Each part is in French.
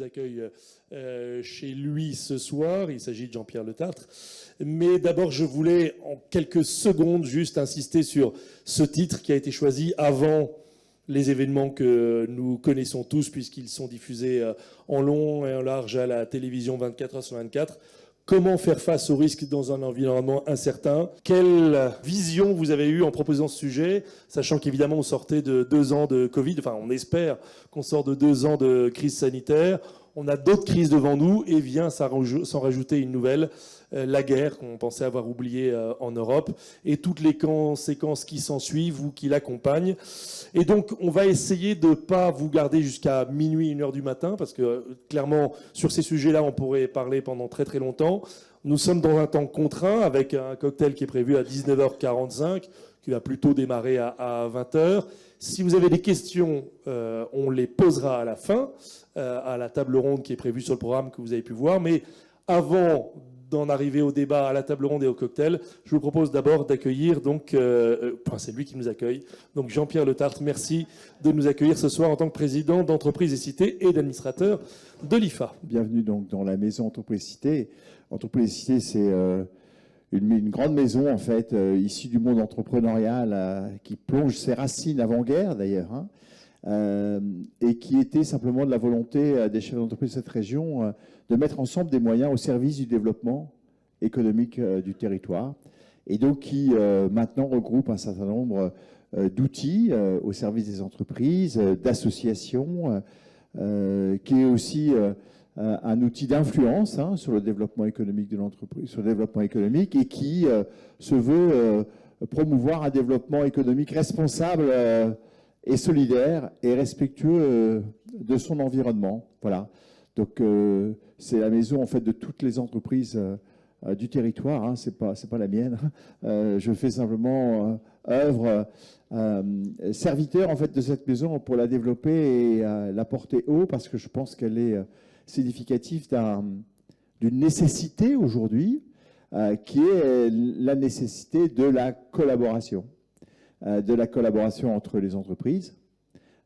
accueille chez lui ce soir. Il s'agit de Jean-Pierre Le Tartre. Mais d'abord, je voulais en quelques secondes juste insister sur ce titre qui a été choisi avant les événements que nous connaissons tous, puisqu'ils sont diffusés en long et en large à la télévision 24 heures sur 24. Comment faire face aux risques dans un environnement incertain? Quelle vision vous avez eue en proposant ce sujet, sachant qu'évidemment on sortait de 2 ans de Covid, enfin on espère qu'on sort de 2 ans de crise sanitaire. On a d'autres crises devant nous et vient s'en rajouter une nouvelle, la guerre qu'on pensait avoir oubliée en Europe et toutes les conséquences qui s'en suivent ou qui l'accompagnent. Et donc on va essayer de ne pas vous garder jusqu'à minuit, 1h du matin, parce que clairement sur ces sujets-là on pourrait parler pendant très très longtemps. Nous sommes dans un temps contraint avec un cocktail qui est prévu à 19h45, qui va plutôt démarrer à 20h. Si vous avez des questions, on les posera à la fin, à la table ronde qui est prévue sur le programme que vous avez pu voir. Mais avant d'en arriver au débat, à la table ronde et au cocktail, je vous propose d'abord d'accueillir, donc, c'est lui qui nous accueille, donc Jean-Pierre Le Tartre, merci de nous accueillir ce soir en tant que président d'Entreprise et Cité et d'administrateur de l'IFA. Bienvenue donc dans la maison Entreprise et Cité. Entreprise et Cité, c'est une grande maison, en fait, issue du monde entrepreneurial, qui plonge ses racines avant-guerre, d'ailleurs, hein, et qui était simplement de la volonté des chefs d'entreprise de cette région de mettre ensemble des moyens au service du développement économique du territoire, et donc qui maintenant regroupe un certain nombre d'outils au service des entreprises, d'associations, qui est aussi un outil d'influence sur le développement économique de l'entreprise, sur le développement économique, et qui se veut promouvoir un développement économique responsable et solidaire et respectueux de son environnement. Voilà. Donc c'est la maison en fait de toutes les entreprises du territoire. Hein. C'est pas la mienne. Je fais simplement œuvre serviteur en fait de cette maison pour la développer et la porter haut, parce que je pense qu'elle est significative d'une nécessité aujourd'hui, qui est la nécessité de la collaboration entre les entreprises,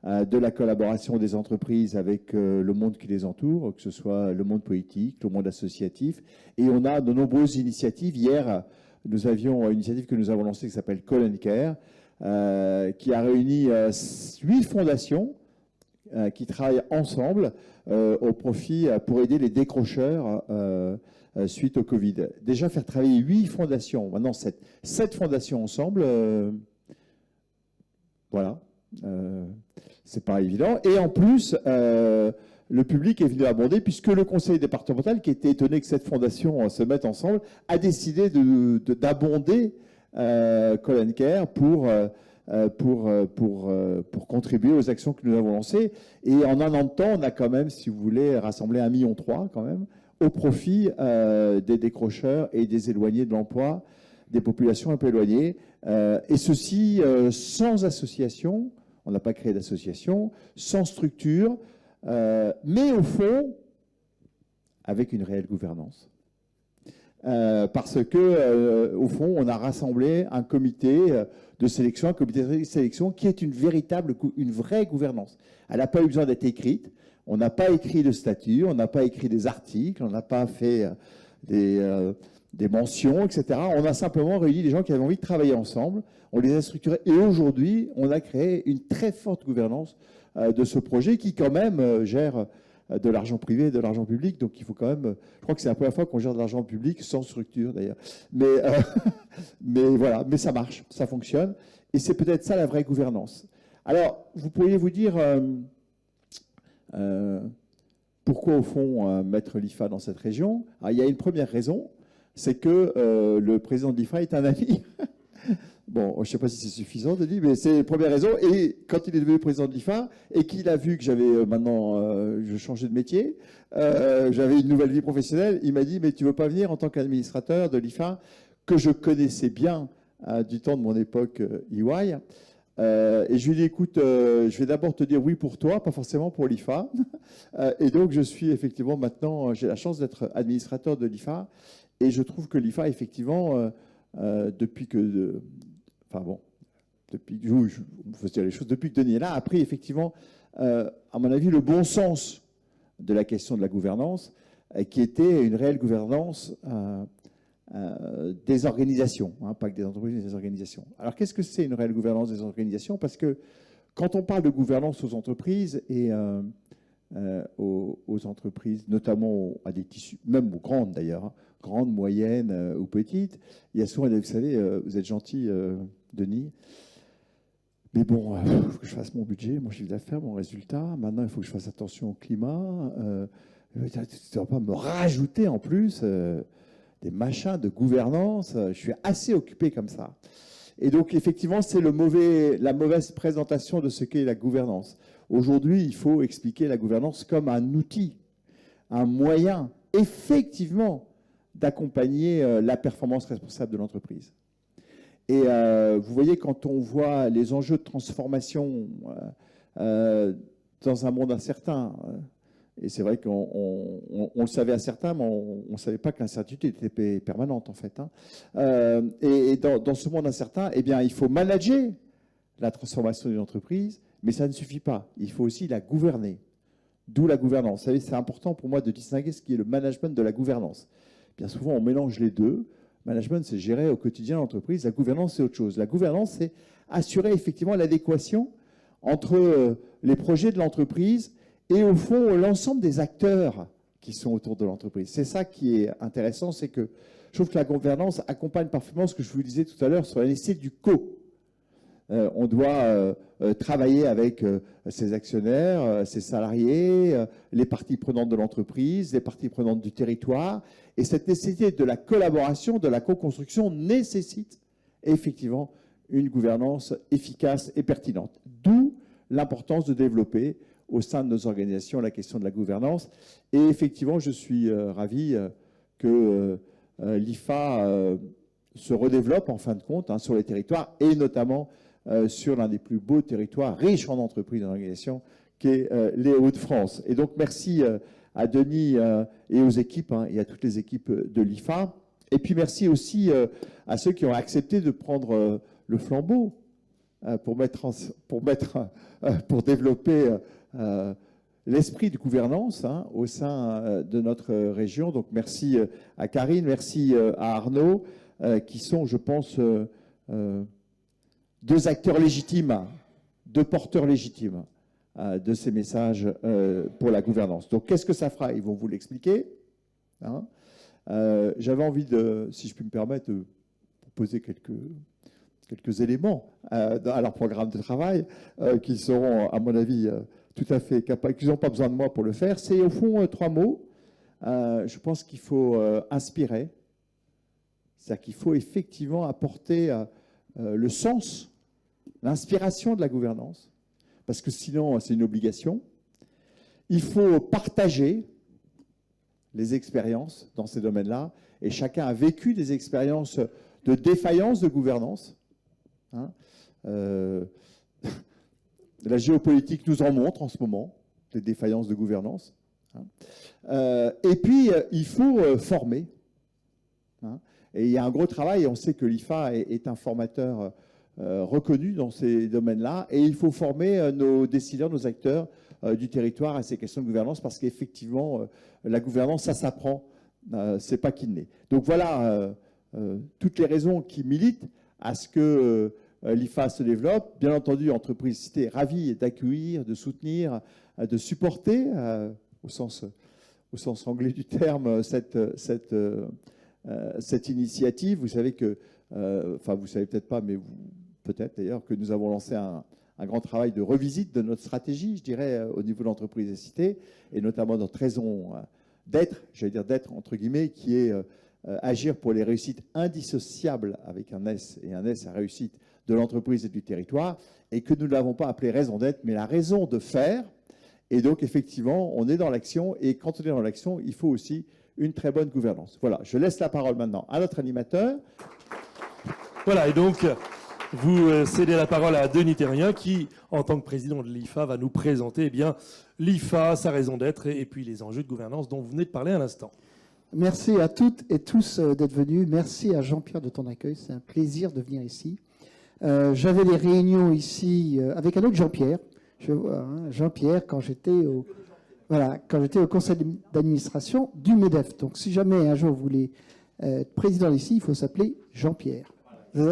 de la collaboration des entreprises avec le monde qui les entoure, que ce soit le monde politique, le monde associatif. Et on a de nombreuses initiatives. Hier, nous avions une initiative que nous avons lancée qui s'appelle Call & Care, qui a réuni 8 fondations qui travaillent ensemble au profit pour aider les décrocheurs suite au Covid. Déjà, faire travailler 8 fondations, maintenant 7 fondations ensemble, voilà. C'est pas évident. Et en plus, le public est venu abonder, puisque le conseil départemental, qui était étonné que cette fondation se mette ensemble, a décidé d'abonder Call & Care pour contribuer aux actions que nous avons lancées. Et en un an de temps, on a quand même, si vous voulez, rassemblé 1,3 million quand même, au profit des décrocheurs et des éloignés de l'emploi, des populations un peu éloignées. Et ceci sans association. On n'a pas créé d'association, sans structure, mais au fond, avec une réelle gouvernance. Parce que, au fond, on a rassemblé un comité de sélection, un comité de sélection qui est une vraie gouvernance. Elle n'a pas eu besoin d'être écrite. On n'a pas écrit de statut, on n'a pas écrit des articles, on n'a pas fait des mentions, etc. On a simplement réuni des gens qui avaient envie de travailler ensemble. On les a structurés. Et aujourd'hui, on a créé une très forte gouvernance de ce projet qui, quand même, gère de l'argent privé et de l'argent public. Donc, il faut quand même... Je crois que c'est la première fois qu'on gère de l'argent public sans structure, d'ailleurs. Mais voilà, mais ça marche, ça fonctionne. Et c'est peut-être ça, la vraie gouvernance. Alors, vous pourriez vous dire... pourquoi, au fond, mettre l'IFA dans cette région? Alors, il y a une première raison, c'est que le président de l'IFA est un ami. Bon, je ne sais pas si c'est suffisant de dire, mais c'est la première raison. Et quand il est devenu président de l'IFA et qu'il a vu que j'avais maintenant, je changeais de métier, j'avais une nouvelle vie professionnelle, il m'a dit, mais tu ne veux pas venir en tant qu'administrateur de l'IFA, que je connaissais bien du temps de mon époque EY. Et je lui ai dit, écoute, je vais d'abord te dire oui pour toi, pas forcément pour l'IFA. Et donc, je suis effectivement maintenant, j'ai la chance d'être administrateur de l'IFA. Et je trouve que l'IFA, effectivement, depuis que... enfin bon, depuis faut se dire les choses, depuis que Denis est là, a pris effectivement, à mon avis, le bon sens de la question de la gouvernance, qui était une réelle gouvernance des organisations, hein, pas que des entreprises, mais des organisations. Alors, qu'est-ce que c'est une réelle gouvernance des organisations? Parce que quand on parle de gouvernance aux entreprises et aux entreprises, notamment à des tissus, même aux grandes d'ailleurs, hein, grandes, moyennes ou petites, il y a souvent, vous savez, vous êtes gentil, Denis, mais bon, il faut que je fasse mon budget, mon chiffre d'affaires, mon résultat. Maintenant, il faut que je fasse attention au climat. Tu ne vas pas me rajouter en plus des machins de gouvernance. Je suis assez occupé comme ça. Et donc, effectivement, c'est la mauvaise présentation de ce qu'est la gouvernance. Aujourd'hui, il faut expliquer la gouvernance comme un outil, un moyen, effectivement, d'accompagner la performance responsable de l'entreprise. Et vous voyez, quand on voit les enjeux de transformation dans un monde incertain, et c'est vrai qu'on le savait incertain, mais on ne savait pas que l'incertitude était permanente, en fait. Hein. Et dans ce monde incertain, eh bien, il faut manager la transformation d'une entreprise, mais ça ne suffit pas. Il faut aussi la gouverner. D'où la gouvernance. Vous savez, c'est important pour moi de distinguer ce qui est le management de la gouvernance. Bien souvent, on mélange les deux. Management, c'est gérer au quotidien l'entreprise. La gouvernance, c'est autre chose. La gouvernance, c'est assurer effectivement l'adéquation entre les projets de l'entreprise et au fond l'ensemble des acteurs qui sont autour de l'entreprise. C'est ça qui est intéressant, c'est que je trouve que la gouvernance accompagne parfaitement ce que je vous disais tout à l'heure sur la nécessité du co. On doit travailler avec ses actionnaires, ses salariés, les parties prenantes de l'entreprise, les parties prenantes du territoire. Et cette nécessité de la collaboration, de la co-construction nécessite effectivement une gouvernance efficace et pertinente. D'où l'importance de développer au sein de nos organisations la question de la gouvernance. Et effectivement, je suis ravi que l'IFA se redéveloppe en fin de compte sur les territoires et notamment sur l'un des plus beaux territoires riches en entreprises et en organisations, qui est les Hauts-de-France. Et donc, merci à Denis et aux équipes, hein, et à toutes les équipes de l'IFA. Et puis, merci aussi à ceux qui ont accepté de prendre le flambeau pour développer l'esprit de gouvernance au sein de notre région. Donc, merci à Karine, merci à Arnaud, qui sont, je pense, deux acteurs légitimes, deux porteurs légitimes de ces messages pour la gouvernance. Donc, qu'est-ce que ça fera? Ils vont vous l'expliquer. Hein. J'avais envie de, si je puis me permettre, de proposer quelques éléments à leur programme de travail qui seront, à mon avis, tout à fait capables, qu'ils n'ont pas besoin de moi pour le faire. C'est au fond 3 mots. Je pense qu'il faut inspirer. C'est-à-dire qu'il faut effectivement apporter le sens, l'inspiration de la gouvernance, parce que sinon c'est une obligation. Il faut partager les expériences dans ces domaines-là, et chacun a vécu des expériences de défaillance de gouvernance. Hein. La géopolitique nous en montre en ce moment, des défaillances de gouvernance. Hein. Et puis, il faut former. Hein. Et il y a un gros travail, et on sait que l'IFA est un formateur reconnu dans ces domaines-là, et il faut former nos décideurs, nos acteurs du territoire à ces questions de gouvernance, parce qu'effectivement, la gouvernance, ça s'apprend, c'est pas qu'inné. Donc voilà toutes les raisons qui militent à ce que l'IFA se développe. Bien entendu, Entreprise Cité, ravi d'accueillir, de soutenir, de supporter, au sens anglais du terme, cette initiative. Vous savez que, enfin vous savez peut-être pas, mais peut-être d'ailleurs que nous avons lancé un grand travail de revisite de notre stratégie, je dirais, au niveau de l'entreprise et cité, et notamment notre raison d'être, j'allais dire d'être entre guillemets, qui est agir pour les réussites indissociables avec un S et un S à réussite de l'entreprise et du territoire, et que nous ne l'avons pas appelé raison d'être, mais la raison de faire. Et donc effectivement, on est dans l'action, et quand on est dans l'action, il faut aussi une très bonne gouvernance. Voilà, je laisse la parole maintenant à notre animateur. Voilà, et donc vous cédez la parole à Denis Thérien qui, en tant que président de l'IFA, va nous présenter eh bien l'IFA, sa raison d'être et puis les enjeux de gouvernance dont vous venez de parler à l'instant. Merci à toutes et tous d'être venus. Merci à Jean-Pierre de ton accueil. C'est un plaisir de venir ici. J'avais des réunions ici avec un autre Jean-Pierre. Je vois Jean-Pierre quand j'étais au... Voilà, quand j'étais au conseil d'administration du MEDEF. Donc, si jamais un jour vous voulez être président ici, il faut s'appeler Jean-Pierre.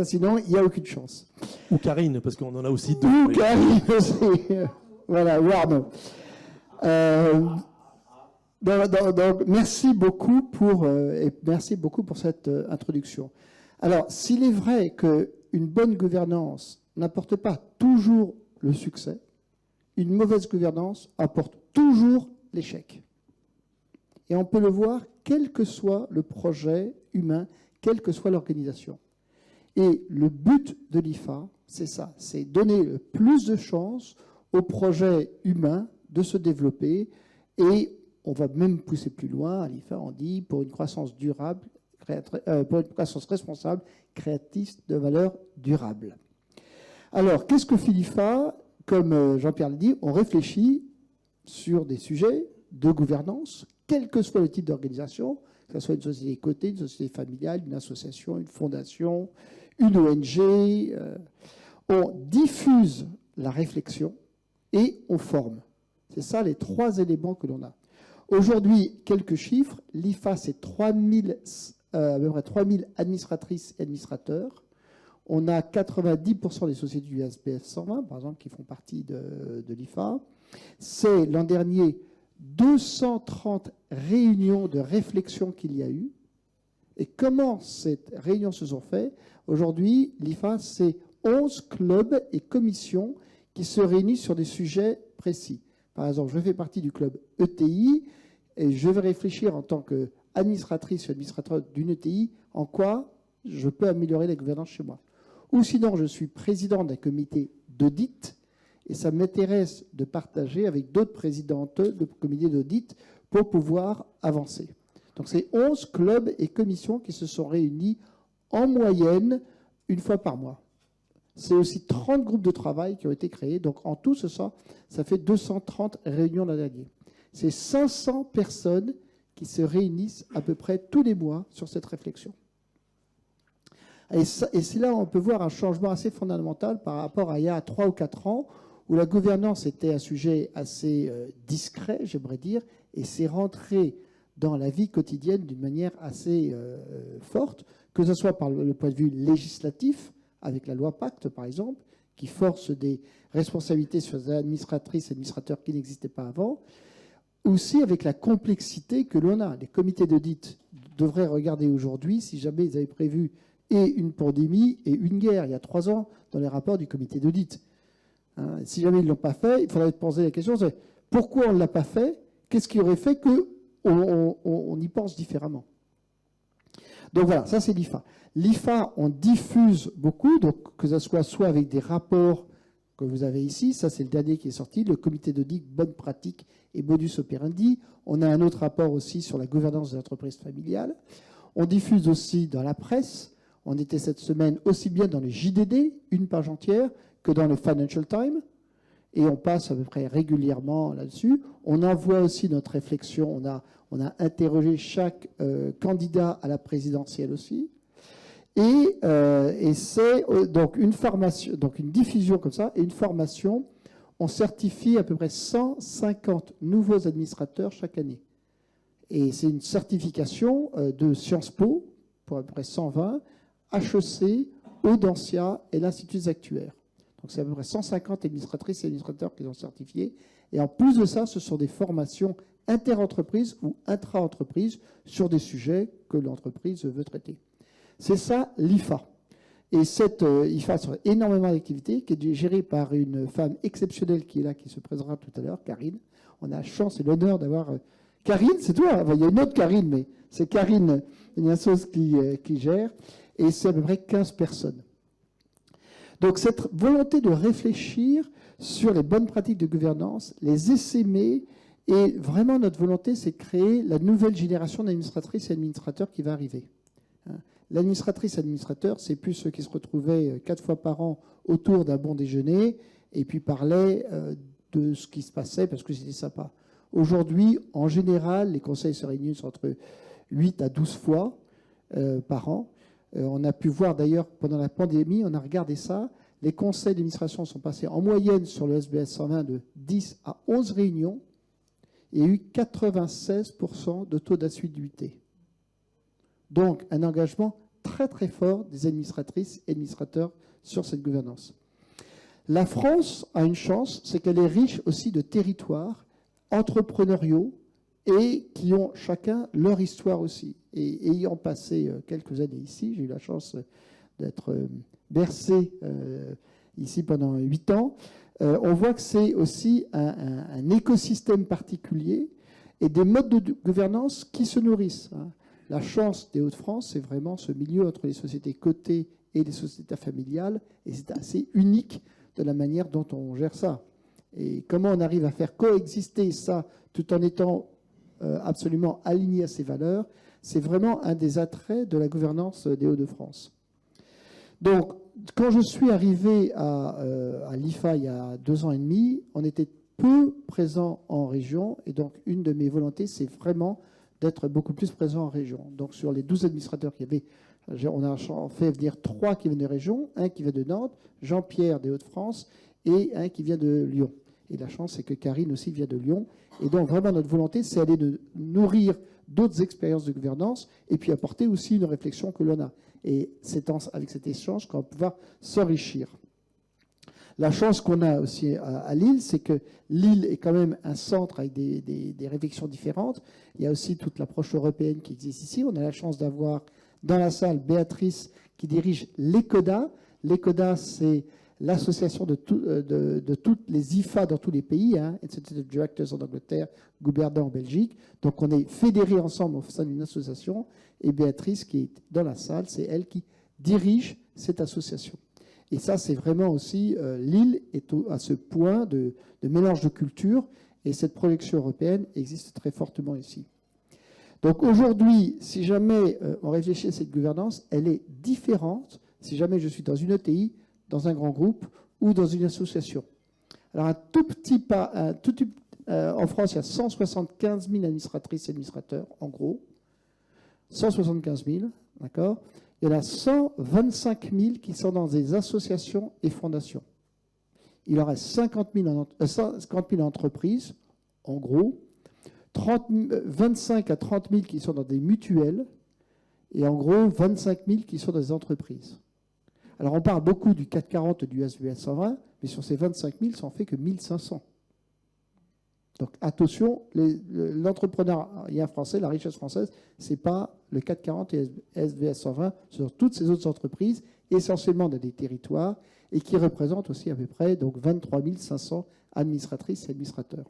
Sinon, il n'y a aucune chance. Ou Karine, parce qu'on en a aussi deux. Ou Karine aussi. Voilà, ou Arnaud. Donc, merci beaucoup pour cette introduction. Alors, s'il est vrai qu'une bonne gouvernance n'apporte pas toujours le succès, une mauvaise gouvernance apporte toujours l'échec. Et on peut le voir quel que soit le projet humain, quelle que soit l'organisation. Et le but de l'IFA, c'est ça, c'est donner le plus de chances au projet humain de se développer. Et on va même pousser plus loin, à l'IFA, on dit, pour une croissance durable, pour une croissance responsable, créatrice de valeur durable. Alors, qu'est-ce que fait l'IFA? Comme Jean-Pierre le dit, on réfléchit sur des sujets de gouvernance, quel que soit le type d'organisation, que ce soit une société cotée, une société familiale, une association, une fondation, une ONG. On diffuse la réflexion et on forme. C'est ça les trois éléments que l'on a. Aujourd'hui, quelques chiffres. L'IFA, c'est à peu près 3000 administratrices et administrateurs. On a 90% des sociétés du SBF 120, par exemple, qui font partie de l'IFA. C'est l'an dernier 230 réunions de réflexion qu'il y a eu. Et comment ces réunions se sont faites? Aujourd'hui, l'IFA, c'est 11 clubs et commissions qui se réunissent sur des sujets précis. Par exemple, je fais partie du club ETI et je vais réfléchir en tant qu'administratrice ou administrateur d'une ETI en quoi je peux améliorer la gouvernance chez moi. Ou sinon, je suis président d'un comité d'audit et ça m'intéresse de partager avec d'autres présidentes de comités d'audit pour pouvoir avancer. Donc, c'est 11 clubs et commissions qui se sont réunis en moyenne une fois par mois. C'est aussi 30 groupes de travail qui ont été créés. Donc, en tout, ça fait 230 réunions l'an dernier. C'est 500 personnes qui se réunissent à peu près tous les mois sur cette réflexion. Et c'est là où on peut voir un changement assez fondamental par rapport à il y a 3 ou 4 ans, où la gouvernance était un sujet assez discret, j'aimerais dire, et c'est rentré dans la vie quotidienne d'une manière assez forte, que ce soit par le point de vue législatif, avec la loi Pacte, par exemple, qui force des responsabilités sur les administratrices et administrateurs qui n'existaient pas avant, aussi avec la complexité que l'on a. Les comités d'audit devraient regarder aujourd'hui, si jamais ils avaient prévu et une pandémie et une guerre, il y a 3 ans, dans les rapports du comité d'audit. Hein, si jamais ils ne l'ont pas fait, il faudrait poser la question, c'est pourquoi on ne l'a pas fait? Qu'est-ce qui aurait fait qu'on y pense différemment? Donc voilà, ça c'est l'IFA. L'IFA, on diffuse beaucoup, donc que ce soit avec des rapports que vous avez ici, ça c'est le dernier qui est sorti, le comité d'audit bonne pratique et modus operandi. On a un autre rapport aussi sur la gouvernance des entreprises familiales. On diffuse aussi dans la presse. On était cette semaine aussi bien dans le JDD, une page entière, que dans le Financial Times. Et on passe à peu près régulièrement là-dessus. On envoie aussi notre réflexion. On a interrogé chaque candidat à la présidentielle aussi. Et c'est donc une formation, donc une diffusion comme ça, et une formation. On certifie à peu près 150 nouveaux administrateurs chaque année. Et c'est une certification de Sciences Po, pour à peu près 120, HEC, Audencia et l'Institut des actuaires. Donc c'est à peu près 150 administratrices et administrateurs qui sont certifiés. Et en plus de ça, ce sont des formations inter-entreprises ou intra-entreprises sur des sujets que l'entreprise veut traiter. C'est ça l'IFA. Et cette IFA sur énormément d'activités, qui est gérée par une femme exceptionnelle qui est là, qui se présentera tout à l'heure, Karine. On a la chance et l'honneur d'avoir... Karine, c'est toi. Il y a une autre Karine, mais c'est Karine Ignazos qui gère. Et c'est à peu près 15 personnes. Donc cette volonté de réfléchir sur les bonnes pratiques de gouvernance, les essaimer, et vraiment notre volonté, c'est de créer la nouvelle génération d'administratrices et administrateurs qui va arriver. L'administratrice administrateur, c'est plus ceux qui se retrouvaient 4 fois par an autour d'un bon déjeuner et puis parlaient de ce qui se passait parce que c'était sympa. Aujourd'hui, en général, les conseils se réunissent entre 8 à 12 fois par an. On a pu voir d'ailleurs pendant la pandémie, on a regardé ça, les conseils d'administration sont passés en moyenne sur le SBS 120 de 10 à 11 réunions. il y a eu 96% de taux d'assiduité. Donc, un engagement très très fort des administratrices et administrateurs sur cette gouvernance. La France a une chance, c'est qu'elle est riche aussi de territoires entrepreneuriaux et qui ont chacun leur histoire aussi. Et ayant passé quelques années ici, j'ai eu la chance d'être bercé ici pendant 8 ans, on voit que c'est aussi un écosystème particulier et des modes de gouvernance qui se nourrissent. La chance des Hauts-de-France, c'est vraiment ce milieu entre les sociétés cotées et les sociétés familiales, et c'est assez unique de la manière dont on gère ça. Et comment on arrive à faire coexister ça tout en étant absolument aligné à ses valeurs, c'est vraiment un des attraits de la gouvernance des Hauts-de-France. Donc, quand je suis arrivé à l'IFA il y a 2 ans et demi, on était peu présent en région, et donc une de mes volontés, c'est vraiment d'être beaucoup plus présent en région. Donc, sur les 12 administrateurs qu'il y avait, on a fait venir 3 qui viennent de région, un qui vient de Nantes, Jean-Pierre des Hauts-de-France, et un qui vient de Lyon. Et la chance, c'est que Karine aussi vient de Lyon. Et donc, vraiment, notre volonté, c'est aller de nourrir d'autres expériences de gouvernance et puis apporter aussi une réflexion que l'on a. Et c'est avec cet échange qu'on va pouvoir s'enrichir. La chance qu'on a aussi à Lille, c'est que Lille est quand même un centre avec des réflexions différentes. Il y a aussi toute l'approche européenne qui existe ici. On a la chance d'avoir dans la salle Béatrice qui dirige l'ECODA. L'ECODA, c'est l'association de toutes les IFA dans tous les pays, Institute of Directors en Angleterre, Gouberdan en Belgique. Donc on est fédérés ensemble au sein d'une association. Et Béatrice, qui est dans la salle, c'est elle qui dirige cette association. Et ça, c'est vraiment aussi, Lille est à ce point de mélange de culture, et cette projection européenne existe très fortement ici. Donc aujourd'hui, si jamais on réfléchit à cette gouvernance, elle est différente si jamais je suis dans une ETI, dans un grand groupe ou dans une association. Alors un tout petit pas, en France, il y a 175 000 administratrices et administrateurs, en gros. 175 000, d'accord ? Il y en a 125 000 qui sont dans des associations et fondations. Il en reste 50 000 entreprises, en gros, 25 à 30 000 qui sont dans des mutuelles, et en gros 25 000 qui sont dans des entreprises. Alors on parle beaucoup du 440 du SBF 120, mais sur ces 25 000, ça en fait que 1500. Donc attention, l'entrepreneuriat français, la richesse française, ce n'est pas le 440 et SVS 120 sur toutes ces autres entreprises, essentiellement dans des territoires, et qui représentent aussi à peu près donc 23 500 administratrices et administrateurs.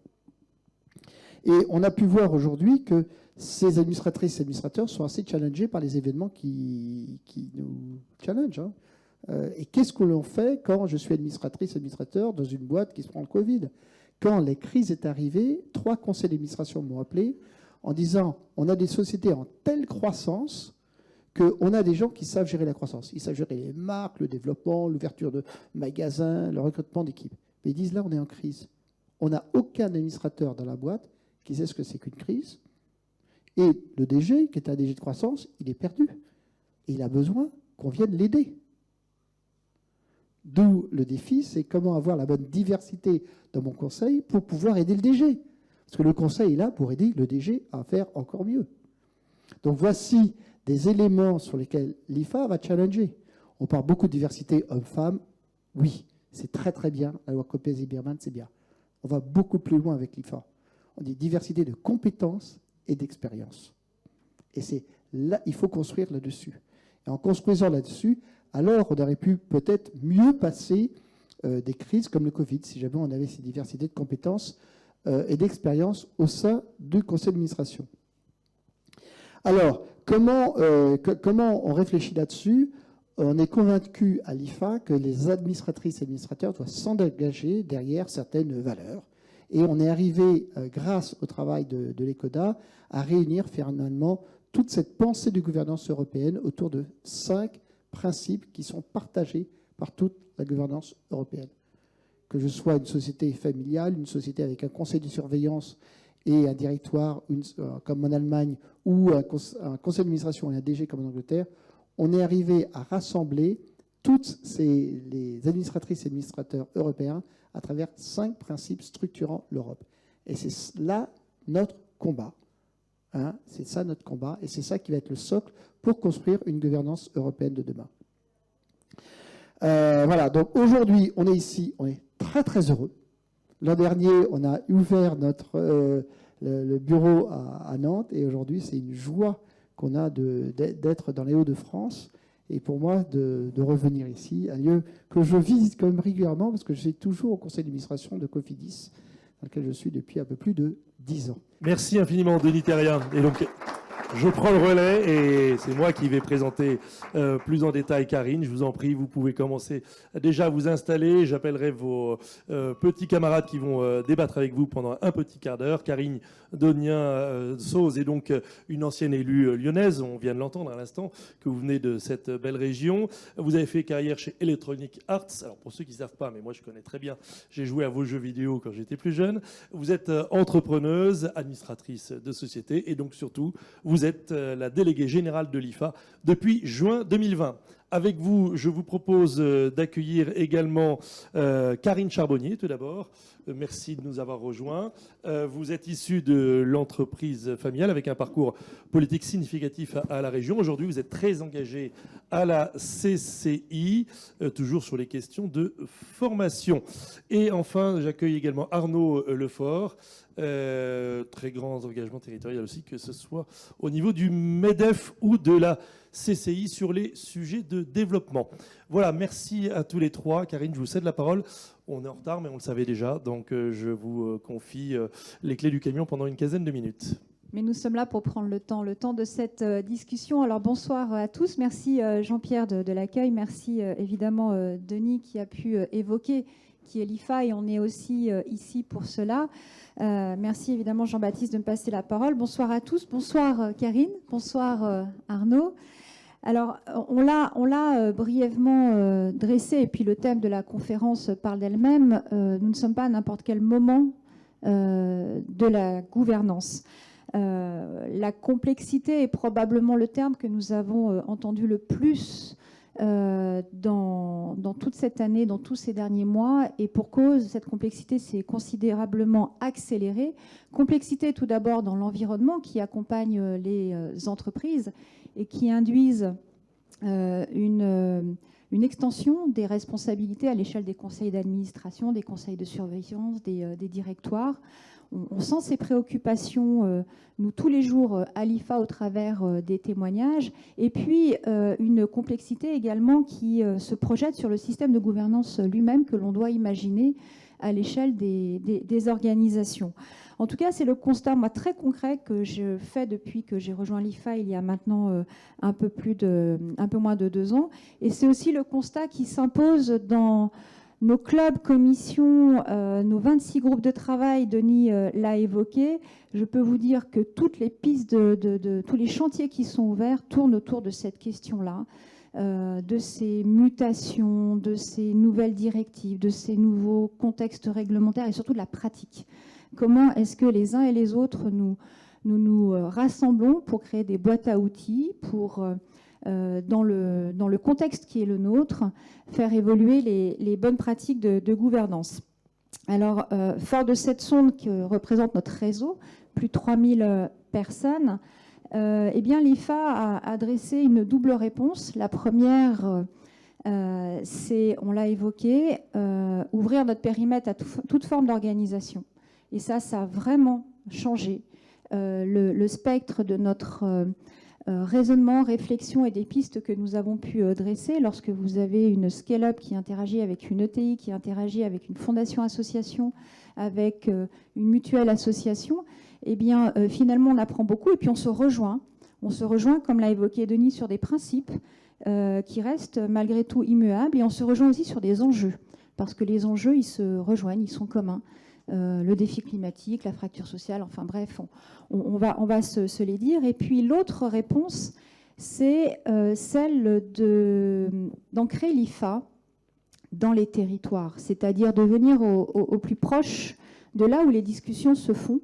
Et on a pu voir aujourd'hui que ces administratrices et administrateurs sont assez challengés par les événements qui nous challengent. Et qu'est-ce que l'on fait quand je suis administratrice et administrateur dans une boîte qui se prend le Covid ? Quand les crises est arrivée, 3 conseils d'administration m'ont appelé en disant on a des sociétés en telle croissance qu'on a des gens qui savent gérer la croissance. Ils savent gérer les marques, le développement, l'ouverture de magasins, le recrutement d'équipes. Mais ils disent là, on est en crise. On n'a aucun administrateur dans la boîte qui sait ce que c'est qu'une crise. Et le DG, qui est un DG de croissance, il est perdu. Et il a besoin qu'on vienne l'aider. D'où le défi, c'est comment avoir la bonne diversité dans mon conseil pour pouvoir aider le DG. Parce que le conseil est là pour aider le DG à faire encore mieux. Donc voici des éléments sur lesquels l'IFA va challenger. On parle beaucoup de diversité homme-femme. Oui, c'est très très bien. La loi Copé-Zimmermann, c'est bien. On va beaucoup plus loin avec l'IFA. On dit diversité de compétences et d'expériences. Et c'est là, il faut construire là-dessus. Et en construisant là-dessus, alors on aurait pu peut-être mieux passer des crises comme le Covid, si jamais on avait ces diversités de compétences et d'expériences au sein du conseil d'administration. Alors, comment on réfléchit là-dessus ? On est convaincu à l'IFA que les administratrices et administrateurs doivent s'engager derrière certaines valeurs. Et on est arrivé, grâce au travail de l'ECODA, à réunir finalement toute cette pensée de gouvernance européenne autour de 5 principes qui sont partagés par toute la gouvernance européenne. Que je sois une société familiale, une société avec un conseil de surveillance et un directoire comme en Allemagne, ou un conseil d'administration et un DG comme en Angleterre, on est arrivé à rassembler toutes les administratrices et administrateurs européens à travers 5 principes structurant l'Europe. Et c'est là notre combat. Hein, c'est ça notre combat, et c'est ça qui va être le socle pour construire une gouvernance européenne de demain. Voilà, donc aujourd'hui, on est ici, on est très très heureux. L'an dernier, on a ouvert le bureau à Nantes, et aujourd'hui, c'est une joie qu'on a d'être dans les Hauts-de-France, et pour moi, de revenir ici, un lieu que je visite quand même régulièrement, parce que je suis toujours au conseil d'administration de Cofidis, dans lequel je suis depuis un peu plus de 10 ans. Merci infiniment, Denis Terrien. Et donc, je prends le relais et c'est moi qui vais présenter plus en détail Karine. Je vous en prie, vous pouvez commencer déjà à vous installer. J'appellerai vos petits camarades qui vont débattre avec vous pendant un petit quart d'heure. Karine Donien-Sauze est donc une ancienne élue lyonnaise, on vient de l'entendre à l'instant, que vous venez de cette belle région. Vous avez fait carrière chez Electronic Arts. Alors pour ceux qui ne savent pas, mais moi je connais très bien, j'ai joué à vos jeux vidéo quand j'étais plus jeune. Vous êtes entrepreneuse, administratrice de société et donc surtout, vous êtes la déléguée générale de l'IFA depuis juin 2020. Avec vous, je vous propose d'accueillir également Karine Charbonnier, tout d'abord. Merci de nous avoir rejoints. Vous êtes issue de l'entreprise familiale avec un parcours politique significatif à la région. Aujourd'hui, vous êtes très engagée à la CCI, toujours sur les questions de formation. Et enfin, j'accueille également Arnaud Lefort, très grand engagement territorial aussi, que ce soit au niveau du MEDEF ou de la CCI sur les sujets de développement. Voilà, merci à tous les trois. Karine, je vous cède la parole. On est en retard, mais on le savait déjà, donc je vous confie les clés du camion pendant une quinzaine de minutes. Mais nous sommes là pour prendre le temps de cette discussion. Alors bonsoir à tous. Merci Jean-Pierre de l'accueil. Merci évidemment Denis qui a pu évoquer qui est l'IFA et on est aussi ici pour cela. Merci évidemment Jean-Baptiste de me passer la parole. Bonsoir à tous. Bonsoir Karine. Bonsoir Arnaud. Alors, on l'a brièvement dressé, et puis le thème de la conférence parle d'elle-même. Nous ne sommes pas à n'importe quel moment de la gouvernance. La complexité est probablement le terme que nous avons entendu le plus dans toute cette année, dans tous ces derniers mois, et pour cause, cette complexité s'est considérablement accélérée. Complexité tout d'abord dans l'environnement qui accompagne les entreprises et qui induisent une extension des responsabilités à l'échelle des conseils d'administration, des conseils de surveillance, des directoires. On sent ces préoccupations, nous, tous les jours, à l'IFA, au travers des témoignages. Et puis, une complexité également qui se projette sur le système de gouvernance lui-même que l'on doit imaginer à l'échelle des organisations. En tout cas, c'est le constat, moi, très concret que je fais depuis que j'ai rejoint l'IFA il y a maintenant un peu moins de 2 ans. Et c'est aussi le constat qui s'impose dans nos clubs, commissions, nos 26 groupes de travail. Denis l'a évoqué. Je peux vous dire que toutes les pistes, tous les chantiers qui sont ouverts tournent autour de cette question-là, de ces mutations, de ces nouvelles directives, de ces nouveaux contextes réglementaires et surtout de la pratique. Comment est-ce que les uns et les autres nous rassemblons pour créer des boîtes à outils, pour, dans le contexte qui est le nôtre, faire évoluer les bonnes pratiques de gouvernance. Alors, fort de cette sonde que représente notre réseau, plus de 3000 personnes, eh bien, l'IFA a adressé une double réponse. La première, c'est, on l'a évoqué, ouvrir notre périmètre à toute forme d'organisation. Et ça a vraiment changé le spectre de notre raisonnement, réflexion et des pistes que nous avons pu dresser. Lorsque vous avez une scale-up qui interagit avec une ETI, qui interagit avec une fondation-association, avec une mutuelle association, eh bien, finalement, on apprend beaucoup et puis on se rejoint. On se rejoint, comme l'a évoqué Denis, sur des principes qui restent malgré tout immuables et on se rejoint aussi sur des enjeux, parce que les enjeux, ils se rejoignent, ils sont communs. Le défi climatique, la fracture sociale, enfin bref, on va se les dire. Et puis l'autre réponse, c'est celle d'ancrer l'IFA dans les territoires, c'est-à-dire de venir au plus proche de là où les discussions se font,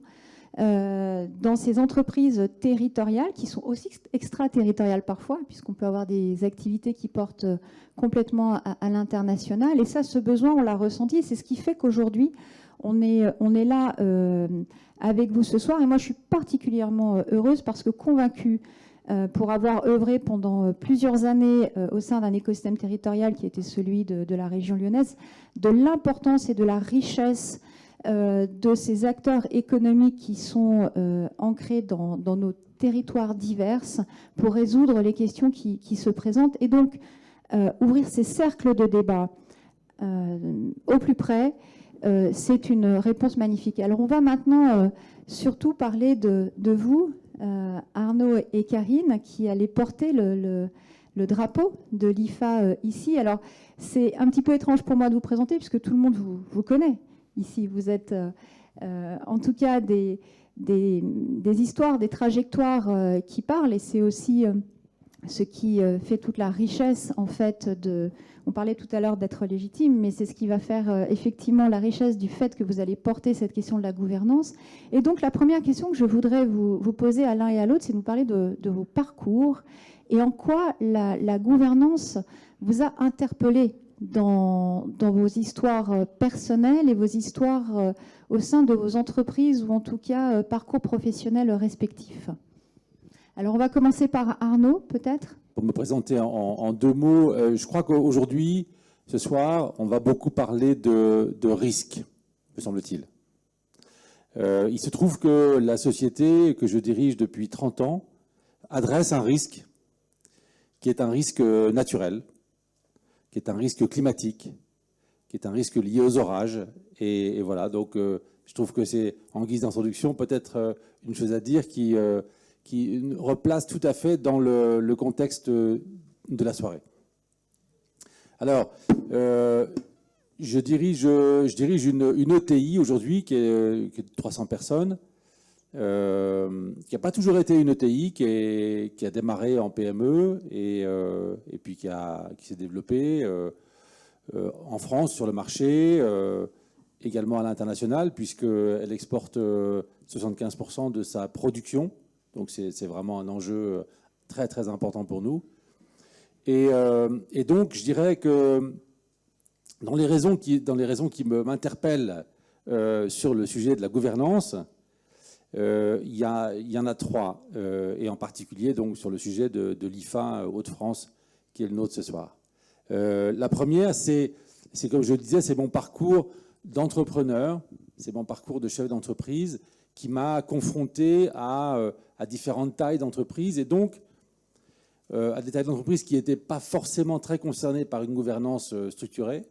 dans ces entreprises territoriales qui sont aussi extraterritoriales parfois, puisqu'on peut avoir des activités qui portent complètement à l'international. Et ça, ce besoin, on l'a ressenti. Et c'est ce qui fait qu'aujourd'hui, on est là avec vous ce soir. Et moi, je suis particulièrement heureuse parce que convaincue, pour avoir œuvré pendant plusieurs années au sein d'un écosystème territorial qui était celui de la région lyonnaise, de l'importance et de la richesse de ces acteurs économiques qui sont ancrés dans nos territoires divers pour résoudre les questions qui se présentent. Et donc, ouvrir ces cercles de débat au plus près, c'est une réponse magnifique. Alors, on va maintenant surtout parler de vous, Arnaud et Karine, qui allez porter le drapeau de l'IFA ici. Alors, c'est un petit peu étrange pour moi de vous présenter, puisque tout le monde vous connaît ici. Vous êtes en tout cas des histoires, des trajectoires qui parlent, et c'est aussi ce qui fait toute la richesse, en fait, on parlait tout à l'heure d'être légitime, mais c'est ce qui va faire effectivement la richesse du fait que vous allez porter cette question de la gouvernance. Et donc, la première question que je voudrais vous poser à l'un et à l'autre, c'est de nous parler de vos parcours et en quoi la gouvernance vous a interpellé dans vos histoires personnelles et vos histoires au sein de vos entreprises ou en tout cas parcours professionnels respectifs. Alors, on va commencer par Arnaud, peut-être. Pour me présenter en 2 mots, je crois qu'aujourd'hui, ce soir, on va beaucoup parler de risque, me semble-t-il. Il se trouve que la société que je dirige depuis 30 ans adresse un risque qui est un risque naturel, qui est un risque climatique, qui est un risque lié aux orages. Et voilà, donc je trouve que c'est, en guise d'introduction, peut-être une chose à dire qui replace tout à fait dans le contexte de la soirée. Alors, je dirige une ETI aujourd'hui qui est de 300 personnes, qui n'a pas toujours été une ETI, qui a démarré en PME et puis qui s'est développée en France sur le marché, également à l'international, puisqu'elle exporte 75% de sa production. Donc c'est vraiment un enjeu très très important pour nous. Et donc je dirais que dans les raisons qui m'interpellent sur le sujet de la gouvernance, il y en a 3, et en particulier donc sur le sujet de l'IFA Hauts-de-France qui est le nôtre ce soir. La première, c'est comme je le disais, c'est mon parcours d'entrepreneur, c'est mon parcours de chef d'entreprise qui m'a confronté à différentes tailles d'entreprises et donc à des tailles d'entreprises qui n'étaient pas forcément très concernées par une gouvernance structurée.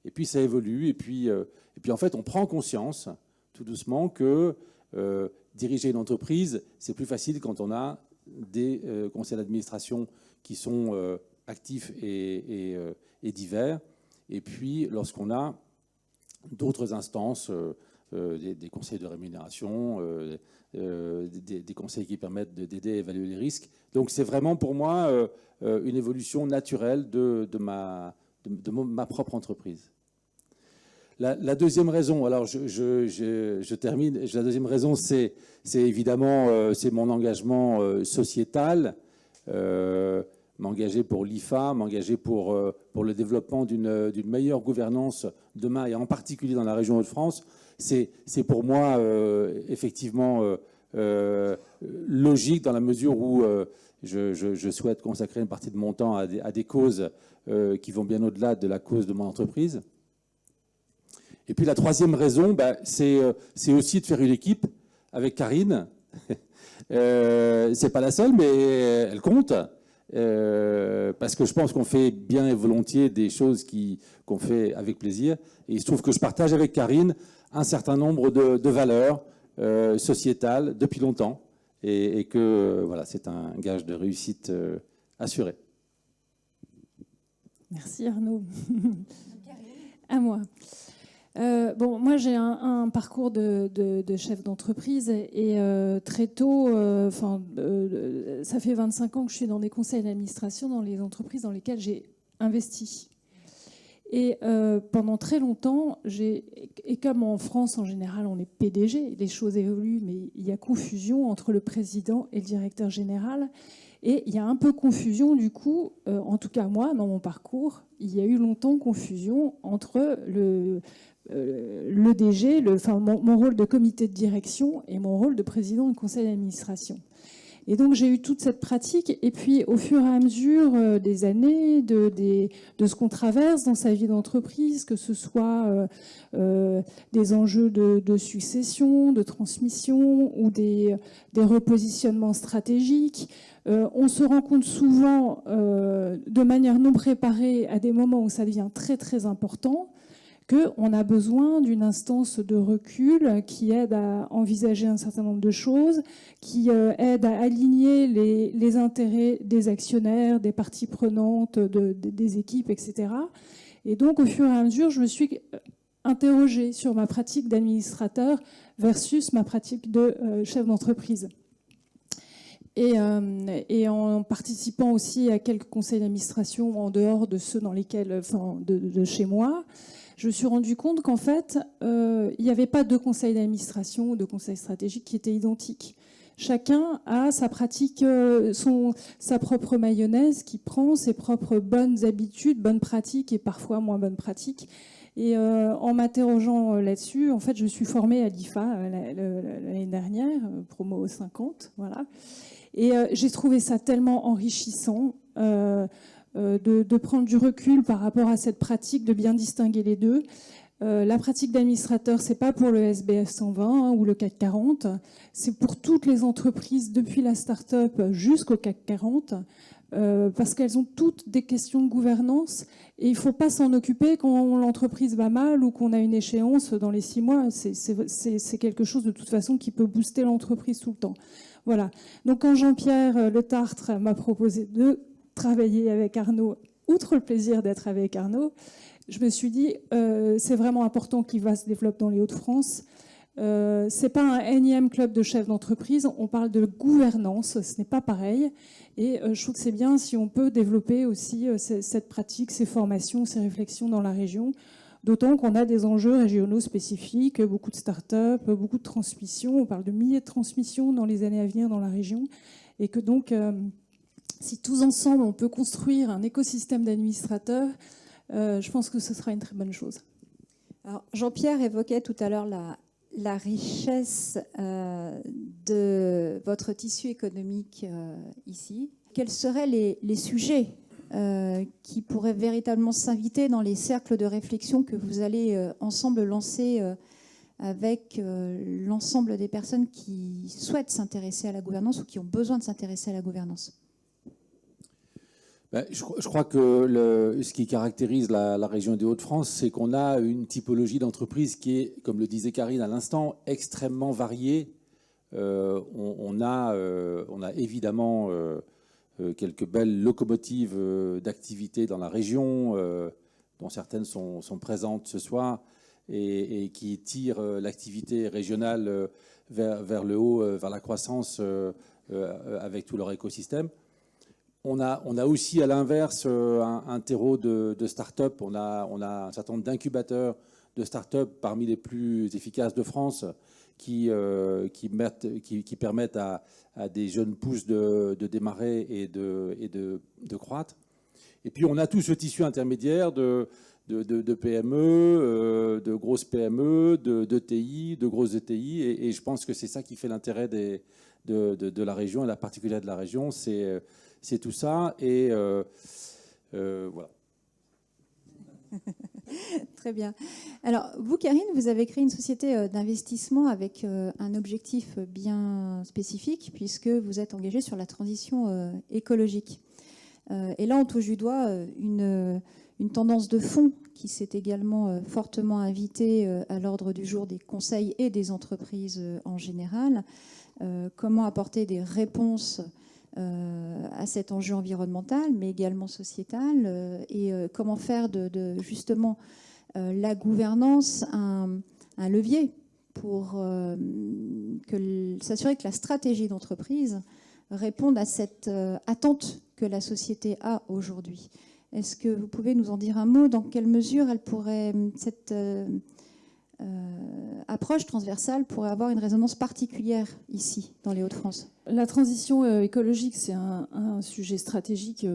Et puis ça évolue. Et puis en fait, on prend conscience tout doucement que diriger une entreprise, c'est plus facile quand on a des conseils d'administration qui sont actifs et divers. Et puis lorsqu'on a d'autres instances, des conseils de rémunération, des conseils qui permettent d'aider à évaluer les risques. Donc c'est vraiment pour moi une évolution naturelle de ma propre entreprise. La deuxième raison, alors je termine, la deuxième raison c'est évidemment c'est mon engagement sociétal, m'engager pour l'IFA, m'engager pour le développement d'une meilleure gouvernance demain et en particulier dans la région Hauts-de-France. C'est pour moi effectivement logique dans la mesure où je souhaite consacrer une partie de mon temps à des causes qui vont bien au-delà de la cause de mon entreprise. Et puis la troisième raison, c'est aussi de faire une équipe avec Karine. C'est pas la seule, mais elle compte. Parce que je pense qu'on fait bien et volontiers des choses qu'on fait avec plaisir. Et il se trouve que je partage avec Karine un certain nombre de valeurs sociétales depuis longtemps et que voilà, c'est un gage de réussite assuré. Merci Arnaud. À moi. Moi j'ai un parcours de chef d'entreprise et très tôt, ça fait 25 ans que je suis dans des conseils d'administration dans les entreprises dans lesquelles j'ai investi. Et pendant très longtemps, et comme en France en général on est PDG, les choses évoluent, mais il y a confusion entre le président et le directeur général. Et il y a un peu confusion du coup, en tout cas moi, dans mon parcours, il y a eu longtemps confusion entre le DG, mon rôle de comité de direction et mon rôle de président du conseil d'administration. Et donc j'ai eu toute cette pratique, et puis au fur et à mesure des années, de ce qu'on traverse dans sa vie d'entreprise, que ce soit des enjeux de succession, de transmission ou des repositionnements stratégiques, on se rend compte souvent de manière non préparée à des moments où ça devient très très important, qu'on a besoin d'une instance de recul qui aide à envisager un certain nombre de choses, qui aide à aligner les intérêts des actionnaires, des parties prenantes, des équipes, etc. Et donc, au fur et à mesure, je me suis interrogée sur ma pratique d'administrateur versus ma pratique de chef d'entreprise. Et en participant aussi à quelques conseils d'administration en dehors de ceux dans lesquels, de chez moi, je me suis rendu compte qu'en fait, il n'y avait pas de conseil d'administration ou de conseil stratégique qui étaient identiques. Chacun a sa pratique, sa propre mayonnaise qui prend ses propres bonnes habitudes, bonnes pratiques et parfois moins bonnes pratiques. Et en m'interrogeant là-dessus, en fait, je me suis formée à l'IFA l'année dernière, promo 50, voilà. Et j'ai trouvé ça tellement enrichissant de prendre du recul par rapport à cette pratique, de bien distinguer les deux. La pratique d'administrateur, c'est pas pour le SBF 120 ou le CAC 40, c'est pour toutes les entreprises depuis la start-up jusqu'au CAC 40, parce qu'elles ont toutes des questions de gouvernance et il ne faut pas s'en occuper quand l'entreprise va mal ou qu'on a une échéance dans les 6 mois. C'est quelque chose de toute façon qui peut booster l'entreprise tout le temps. Voilà. Donc quand Jean-Pierre Le Tartre m'a proposé de travailler avec Arnaud, outre le plaisir d'être avec Arnaud, je me suis dit, c'est vraiment important qu'IVA se développe dans les Hauts-de-France. C'est pas un énième club de chefs d'entreprise, on parle de gouvernance, ce n'est pas pareil. Et je trouve que c'est bien si on peut développer aussi cette pratique, ces formations, ces réflexions dans la région. D'autant qu'on a des enjeux régionaux spécifiques, beaucoup de start-up, beaucoup de transmissions. On parle de milliers de transmissions dans les années à venir dans la région. Et que donc, si tous ensemble, on peut construire un écosystème d'administrateurs, je pense que ce sera une très bonne chose. Alors, Jean-Pierre évoquait tout à l'heure la richesse de votre tissu économique ici. Quels seraient les sujets qui pourraient véritablement s'inviter dans les cercles de réflexion que vous allez ensemble lancer avec l'ensemble des personnes qui souhaitent s'intéresser à la gouvernance ou qui ont besoin de s'intéresser à la gouvernance? Je crois que ce qui caractérise la région des Hauts-de-France, c'est qu'on a une typologie d'entreprise qui est, comme le disait Karine à l'instant, extrêmement variée. On a évidemment quelques belles locomotives d'activité dans la région, dont certaines sont présentes ce soir, et qui tirent l'activité régionale vers le haut, vers la croissance avec tout leur écosystème. On a aussi, à l'inverse, un terreau de start-up. On a un certain nombre d'incubateurs de start-up parmi les plus efficaces de France qui permettent à des jeunes pousses de démarrer et de croître. Et puis, on a tout ce tissu intermédiaire de PME, de grosses PME, de TI, de grosses ETI. Et je pense que c'est ça qui fait l'intérêt de la région et la particularité de la région. C'est tout ça. Et voilà. Très bien. Alors, vous, Karine, vous avez créé une société d'investissement avec un objectif bien spécifique, puisque vous êtes engagé sur la transition écologique. Et là, on touche du doigt une tendance de fond qui s'est également fortement invitée à l'ordre du jour des conseils et des entreprises en général. Comment apporter des réponses à cet enjeu environnemental, mais également sociétal, et comment faire de justement la gouvernance un levier pour s'assurer que la stratégie d'entreprise réponde à cette attente que la société a aujourd'hui. Est-ce que vous pouvez nous en dire un mot? Dans quelle mesure elle pourrait, cette approche transversale pourrait avoir une résonance particulière ici, dans les Hauts-de-France? La transition écologique, c'est un sujet stratégique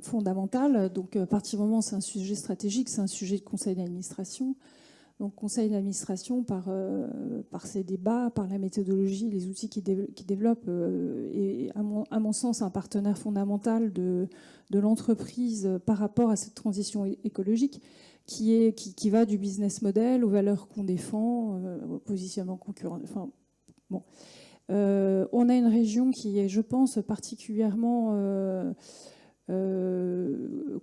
fondamental. Donc, à partir du moment où c'est un sujet stratégique, c'est un sujet de conseil d'administration. Donc, conseil d'administration, par ces débats, par la méthodologie, les outils qu'ils développent, est, à mon sens, un partenaire fondamental de l'entreprise par rapport à cette transition écologique qui va du business model aux valeurs qu'on défend, au positionnement concurrent. Enfin, bon. On a une région qui est, je pense, particulièrement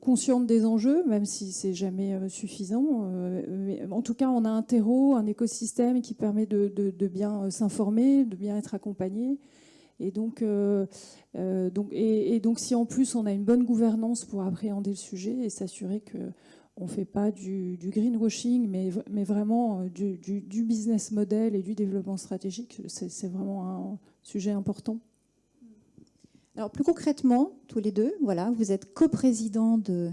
consciente des enjeux, même si c'est jamais suffisant. Mais en tout cas, on a un terreau, un écosystème qui permet de bien s'informer, de bien être accompagné. Et donc, si en plus on a une bonne gouvernance pour appréhender le sujet et s'assurer qu'on ne fait pas du greenwashing, mais vraiment du business model et du développement stratégique, c'est vraiment un sujet important. Alors plus concrètement, tous les deux, voilà, vous êtes coprésident de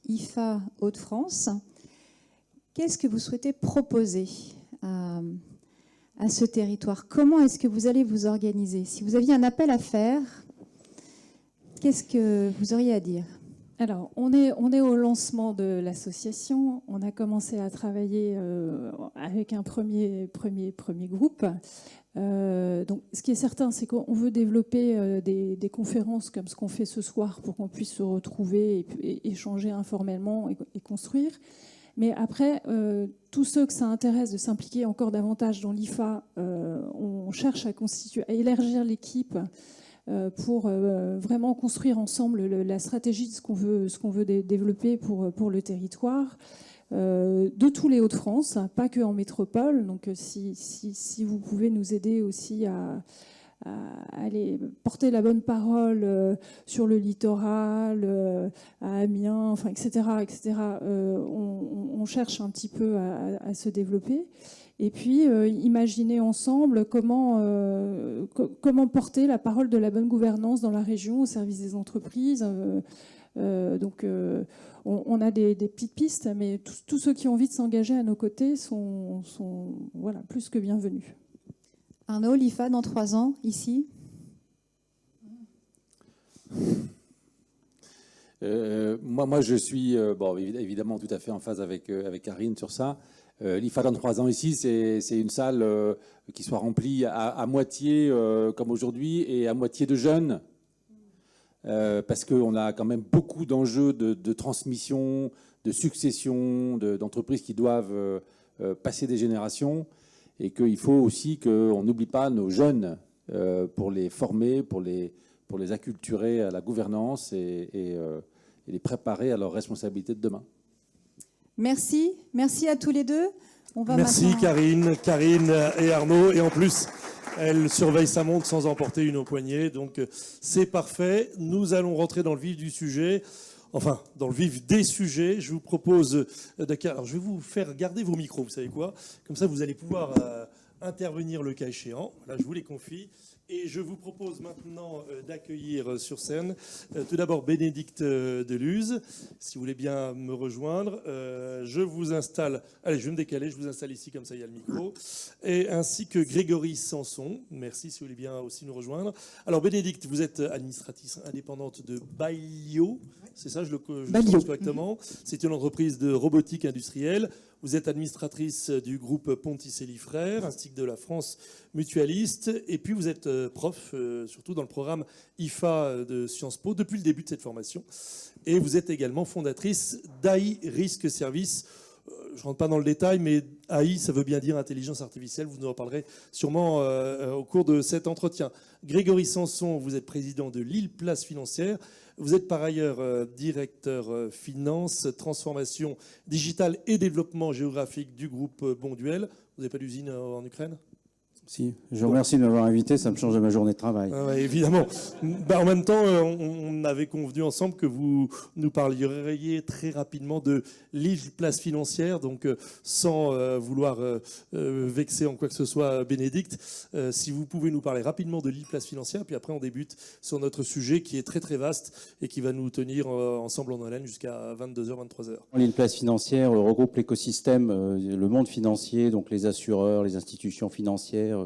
IFA Hauts-de-France. Qu'est-ce que vous souhaitez proposer à ce territoire? Comment est-ce que vous allez vous organiser? Si vous aviez un appel à faire, qu'est-ce que vous auriez à dire? Alors, on est au lancement de l'association. On a commencé à travailler avec un premier groupe. Donc, ce qui est certain, c'est qu'on veut développer des conférences comme ce qu'on fait ce soir pour qu'on puisse se retrouver et échanger informellement et construire. Mais après, tous ceux que ça intéresse de s'impliquer encore davantage dans l'IFA, on cherche à élargir l'équipe pour vraiment construire ensemble la stratégie de ce qu'on veut développer pour le territoire. De tous les Hauts-de-France, pas que en métropole. Donc si vous pouvez nous aider aussi à aller porter la bonne parole sur le littoral, à Amiens, enfin, etc. On cherche un petit peu à se développer. Et puis, imaginer ensemble comment porter la parole de la bonne gouvernance dans la région au service des entreprises. On a des petites pistes, mais tous ceux qui ont envie de s'engager à nos côtés sont voilà, plus que bienvenus. Arnaud, l'IFA dans 3 ans, ici? Moi, je suis évidemment tout à fait en phase avec Karine sur ça. L'IFA dans 3 ans ici, c'est une salle qui soit remplie à moitié comme aujourd'hui et à moitié de jeunes. Parce qu'on a quand même beaucoup d'enjeux de transmission, de succession, d'entreprises qui doivent passer des générations, et qu'il faut aussi qu'on n'oublie pas nos jeunes pour les former, pour les acculturer à la gouvernance et les préparer à leurs responsabilités de demain. Merci à tous les deux. Merci Karine et Arnaud, et en plus elle surveille sa montre sans emporter une au poignet, donc c'est parfait. Nous allons rentrer dans le vif du sujet, enfin dans le vif des sujets. Je vous propose, alors je vais vous faire garder vos micros, vous savez quoi, comme ça vous allez pouvoir intervenir le cas échéant. Voilà, je vous les confie. Et je vous propose maintenant d'accueillir sur scène tout d'abord Bénédicte Deluz, si vous voulez bien me rejoindre. Je vous installe, allez, je vais me décaler, je vous installe ici, comme ça il y a le micro, et ainsi que Grégory Sanson. Merci, si vous voulez bien aussi nous rejoindre. Alors Bénédicte, vous êtes administratrice indépendante de Bailio, c'est ça, je le prononce correctement. C'est une entreprise de robotique industrielle. Vous êtes administratrice du groupe Ponticelli Frères, ainsi que de la France Mutualiste. Et puis vous êtes prof, surtout dans le programme IFA de Sciences Po, depuis le début de cette formation. Et vous êtes également fondatrice d'AI Risk Service. Je ne rentre pas dans le détail, mais AI, ça veut bien dire intelligence artificielle. Vous nous en parlerez sûrement au cours de cet entretien. Grégory Sanson, vous êtes président de Lille Place Financière. Vous êtes par ailleurs directeur finance, transformation digitale et développement géographique du groupe Bonduel. Vous n'avez pas d'usine en Ukraine ? Si, je vous remercie de m'avoir invité, ça me change de ma journée de travail. Ah ouais, évidemment. En même temps, on avait convenu ensemble que vous nous parleriez très rapidement de Lille Place Financière, donc sans vouloir vexer en quoi que ce soit Bénédicte, si vous pouvez nous parler rapidement de Lille Place Financière, puis après on débute sur notre sujet qui est très très vaste et qui va nous tenir ensemble en haleine jusqu'à 22h, 23h. Lille Place Financière regroupe l'écosystème, le monde financier, donc les assureurs, les institutions financières,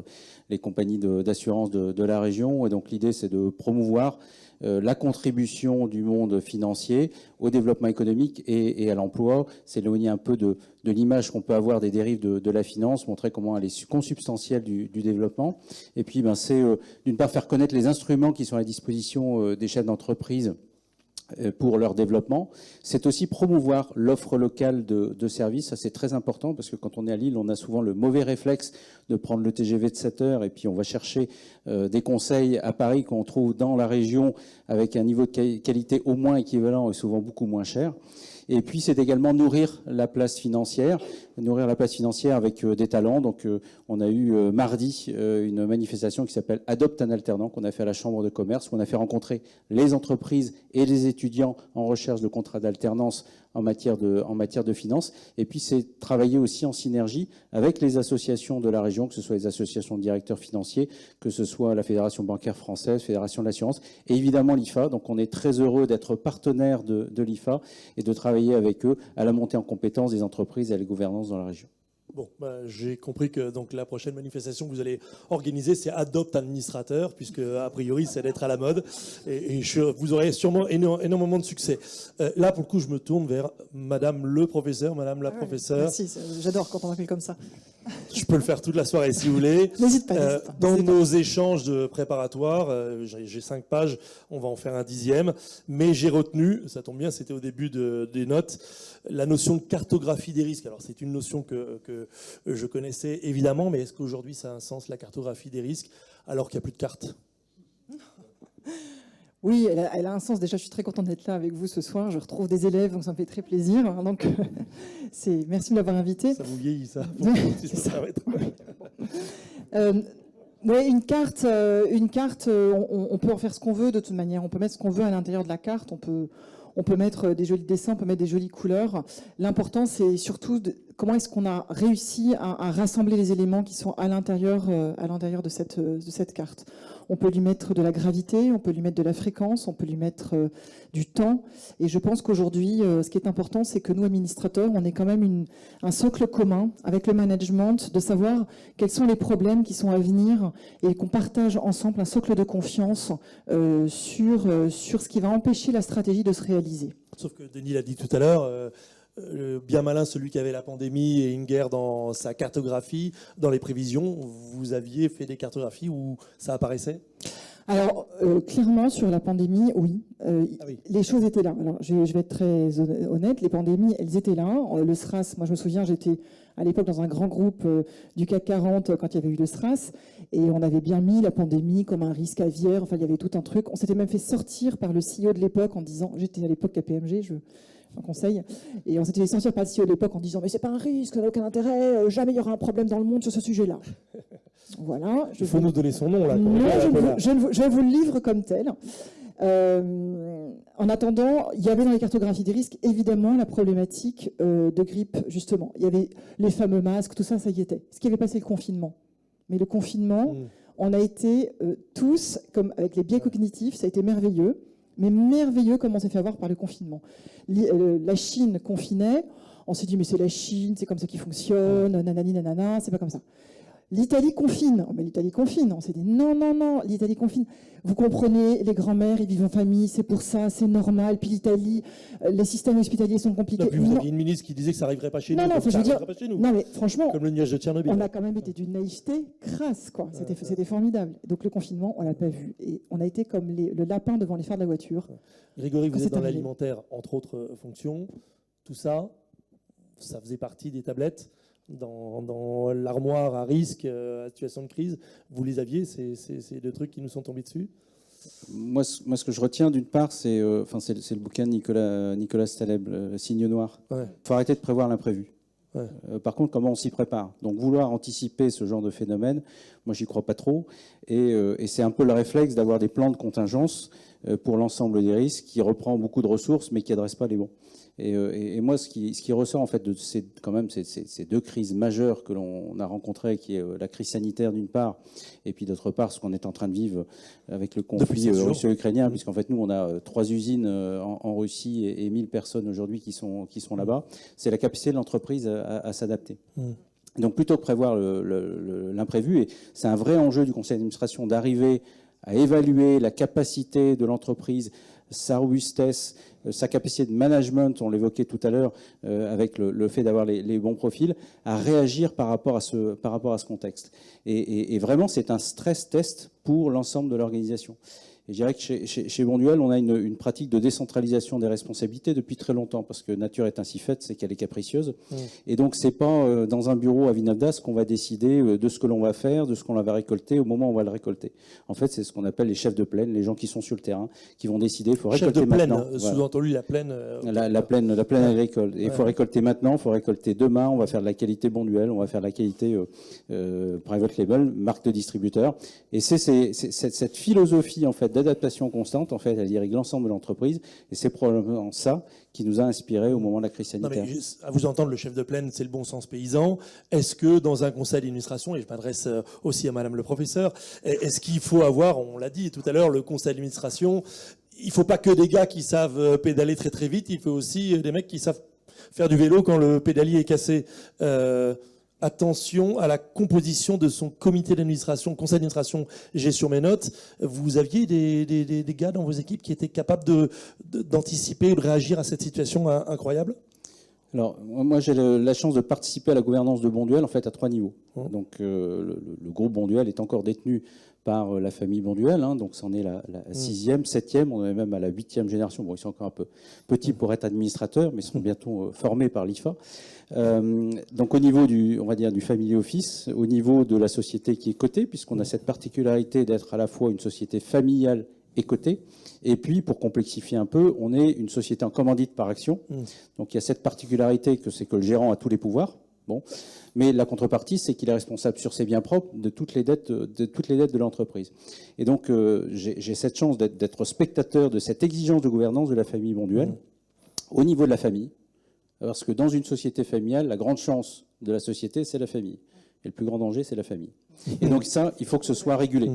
les compagnies d'assurance de la région. Et donc l'idée, c'est de promouvoir la contribution du monde financier au développement économique et à l'emploi. C'est éloigner un peu de l'image qu'on peut avoir des dérives de la finance, montrer comment elle est consubstantielle du développement. Et puis, c'est d'une part faire connaître les instruments qui sont à la disposition des chefs d'entreprise pour leur développement. C'est aussi promouvoir l'offre locale de services. Ça, c'est très important parce que quand on est à Lille, on a souvent le mauvais réflexe de prendre le TGV de 7 heures et puis on va chercher des conseils à Paris qu'on trouve dans la région avec un niveau de qualité au moins équivalent et souvent beaucoup moins cher. Et puis, c'est également nourrir la place financière avec des talents. Donc, on a eu mardi une manifestation qui s'appelle Adopte un alternant qu'on a fait à la Chambre de commerce, où on a fait rencontrer les entreprises et les étudiants en recherche de contrats d'alternance en matière de finance. Et puis, c'est travailler aussi en synergie avec les associations de la région, que ce soit les associations de directeurs financiers, que ce soit la Fédération bancaire française, Fédération de l'assurance, et évidemment l'IFA. Donc, on est très heureux d'être partenaire de l'IFA et de travailler avec eux à la montée en compétences des entreprises et à la gouvernance dans la région. Bon, j'ai compris que donc la prochaine manifestation que vous allez organiser, c'est Adopte un administrateur, puisque a priori c'est d'être à la mode, et vous aurez sûrement énormément de succès. Là, pour le coup, je me tourne vers Madame le professeur, Madame la professeure. Merci, j'adore quand on m'appelle comme ça. Je peux le faire toute la soirée si vous voulez. N'hésite pas. Dans nos échanges préparatoires, j'ai 5 pages, on va en faire un 10e, mais j'ai retenu, ça tombe bien, c'était au début des notes, la notion de cartographie des risques. Alors c'est une notion que je connaissais évidemment, mais est-ce qu'aujourd'hui ça a un sens, la cartographie des risques, alors qu'il n'y a plus de cartes ? Oui, elle a un sens. Déjà, je suis très contente d'être là avec vous ce soir. Je retrouve des élèves, donc ça me fait très plaisir. Donc, merci de m'avoir invité. Ça vous vieillit, ça, si je peux me permettre. Oui, une carte, on peut en faire ce qu'on veut de toute manière. On peut mettre ce qu'on veut à l'intérieur de la carte. On peut mettre des jolis dessins, on peut mettre des jolies couleurs. L'important, c'est surtout comment est-ce qu'on a réussi à rassembler les éléments qui sont à l'intérieur de cette carte. On peut lui mettre de la gravité, on peut lui mettre de la fréquence, on peut lui mettre du temps. Et je pense qu'aujourd'hui, ce qui est important, c'est que nous, administrateurs, on ait quand même un socle commun avec le management, de savoir quels sont les problèmes qui sont à venir et qu'on partage ensemble un socle de confiance sur ce qui va empêcher la stratégie de se réaliser. Sauf que Denis l'a dit tout à l'heure, bien malin celui qui avait la pandémie et une guerre dans sa cartographie, dans les prévisions. Vous aviez fait des cartographies où ça apparaissait ? Alors, clairement, sur la pandémie, oui. Oui. Les choses étaient là. Alors, je vais être très honnête, les pandémies, elles étaient là. Le SRAS, moi je me souviens, j'étais à l'époque dans un grand groupe du CAC 40 quand il y avait eu le SRAS, et on avait bien mis la pandémie comme un risque aviaire. Enfin, il y avait tout un truc. On s'était même fait sortir par le CEO de l'époque en disant, j'étais à l'époque KPMG, un conseil, et on s'était fait sortir par le CEO de l'époque en disant mais c'est pas un risque, ça n'a aucun intérêt, jamais il y aura un problème dans le monde sur ce sujet-là. Voilà. Il faut nous donner son nom là. Non, je vous le livre comme tel. En attendant, il y avait dans les cartographies des risques évidemment la problématique de grippe justement. Il y avait les fameux masques, tout ça, ça y était. Ce qui avait passé le confinement. Mais le confinement, on a été tous, comme avec les biais cognitifs, ça a été merveilleux. Mais merveilleux comme on s'est fait avoir par le confinement. La Chine confinait, on s'est dit mais c'est la Chine, c'est comme ça qui fonctionne, nanani nanana, c'est pas comme ça. L'Italie confine, mais l'Italie confine, on s'est dit non, l'Italie confine. Vous comprenez, les grands-mères, ils vivent en famille, c'est pour ça, c'est normal. Puis l'Italie, les systèmes hospitaliers sont compliqués. Puis vous aviez une ministre qui disait que ça n'arriverait pas chez nous. Non, je veux dire, non mais franchement, comme le nuage de Tchernobyl. On a quand même été d'une naïveté crasse, quoi. C'était formidable. Donc le confinement, on l'a pas vu, et on a été comme le lapin devant les phares de la voiture. Grégory, vous êtes dans l'alimentaire, entre autres fonctions. Tout ça, ça faisait partie des tablettes dans l'armoire à risque, à situation de crise. Vous les aviez, ces deux trucs qui nous sont tombés dessus? Moi, ce que je retiens, d'une part, c'est le bouquin de Nicolas Staleb, Signe noir. Il faut arrêter de prévoir l'imprévu. Ouais. Par contre, comment on s'y prépare? Donc, vouloir anticiper ce genre de phénomène, moi, j'y crois pas trop. Et c'est un peu le réflexe d'avoir des plans de contingence pour l'ensemble des risques qui reprend beaucoup de ressources, mais qui n'adresse pas les bons. Et moi, ce qui ressort en fait de ces deux crises majeures que l'on a rencontrées, qui est la crise sanitaire d'une part, et puis d'autre part ce qu'on est en train de vivre avec le conflit russo-ukrainien, puisqu'en fait nous on a 3 usines en Russie et 1000 personnes aujourd'hui qui sont là-bas. C'est la capacité de l'entreprise à s'adapter. Donc plutôt que prévoir l'imprévu, et c'est un vrai enjeu du conseil d'administration d'arriver à évaluer la capacité de l'entreprise, sa robustesse, sa capacité de management, on l'évoquait tout à l'heure, avec le fait d'avoir les bons profils, à réagir par rapport à ce contexte. Et vraiment, c'est un stress test pour l'ensemble de l'organisation. Et je dirais que chez Bonduelle, on a une pratique de décentralisation des responsabilités depuis très longtemps, parce que nature est ainsi faite, c'est qu'elle est capricieuse. Et donc, c'est pas dans un bureau à Vinavdas qu'on va décider de ce que l'on va faire, de ce qu'on va récolter au moment où on va le récolter. En fait, c'est ce qu'on appelle les chefs de plaine, les gens qui sont sur le terrain, qui vont décider. Il faut récolter maintenant. Sous-entendu la plaine. La plaine agricole. Et il faut récolter maintenant, il faut récolter demain. On va faire de la qualité Bonduelle, on va faire de la qualité private label, marque de distributeur. Et c'est cette philosophie en fait d'adaptation constante, en fait, elle dirige l'ensemble de l'entreprise, et c'est probablement ça qui nous a inspiré au moment de la crise sanitaire. Non, mais à vous entendre, le chef de plaine, c'est le bon sens paysan. Est-ce que dans un conseil d'administration, et je m'adresse aussi à Madame le professeur, est-ce qu'il faut avoir, on l'a dit tout à l'heure, le conseil d'administration, il ne faut pas que des gars qui savent pédaler très très vite, il faut aussi des mecs qui savent faire du vélo quand le pédalier est cassé. Attention à la composition de son comité d'administration, conseil d'administration, j'ai sur mes notes. Vous aviez des gars dans vos équipes qui étaient capables d'anticiper ou de réagir à cette situation incroyable? Alors, moi, j'ai la chance de participer à la gouvernance de Bonduelle, en fait, à 3 niveaux. Donc, le groupe Bonduelle est encore détenu par la famille Bonduelle, donc c'en est la 6e, 7e, on est même à la 8e génération. Bon, ils sont encore un peu petits pour être administrateurs, mais ils seront bientôt formés par l'IFA. Donc au niveau on va dire du family office, au niveau de la société qui est cotée, puisqu'on a cette particularité d'être à la fois une société familiale et cotée, et puis pour complexifier un peu, on est une société en commandite par action. Donc il y a cette particularité que c'est que le gérant a tous les pouvoirs. Bon, mais la contrepartie, c'est qu'il est responsable sur ses biens propres de toutes les dettes de l'entreprise. Et donc j'ai cette chance d'être spectateur de cette exigence de gouvernance de la famille Bonduelle au niveau de la famille. Parce que dans une société familiale, la grande chance de la société, c'est la famille. Et le plus grand danger, c'est la famille. Et donc ça, il faut que ce soit régulé.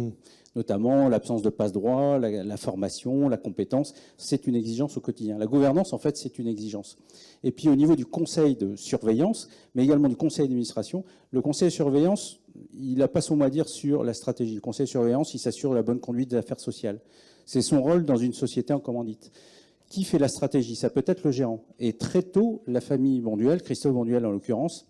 Notamment l'absence de passe-droit, la formation, la compétence, c'est une exigence au quotidien. La gouvernance, en fait, c'est une exigence. Et puis au niveau du conseil de surveillance, mais également du conseil d'administration, le conseil de surveillance, il n'a pas son mot à dire sur la stratégie. Le conseil de surveillance, il s'assure de la bonne conduite des affaires sociales. C'est son rôle dans une société en commandite. Qui fait la stratégie? Ça peut être le gérant. Et très tôt, la famille Bonduelle, Christophe Bonduelle en l'occurrence,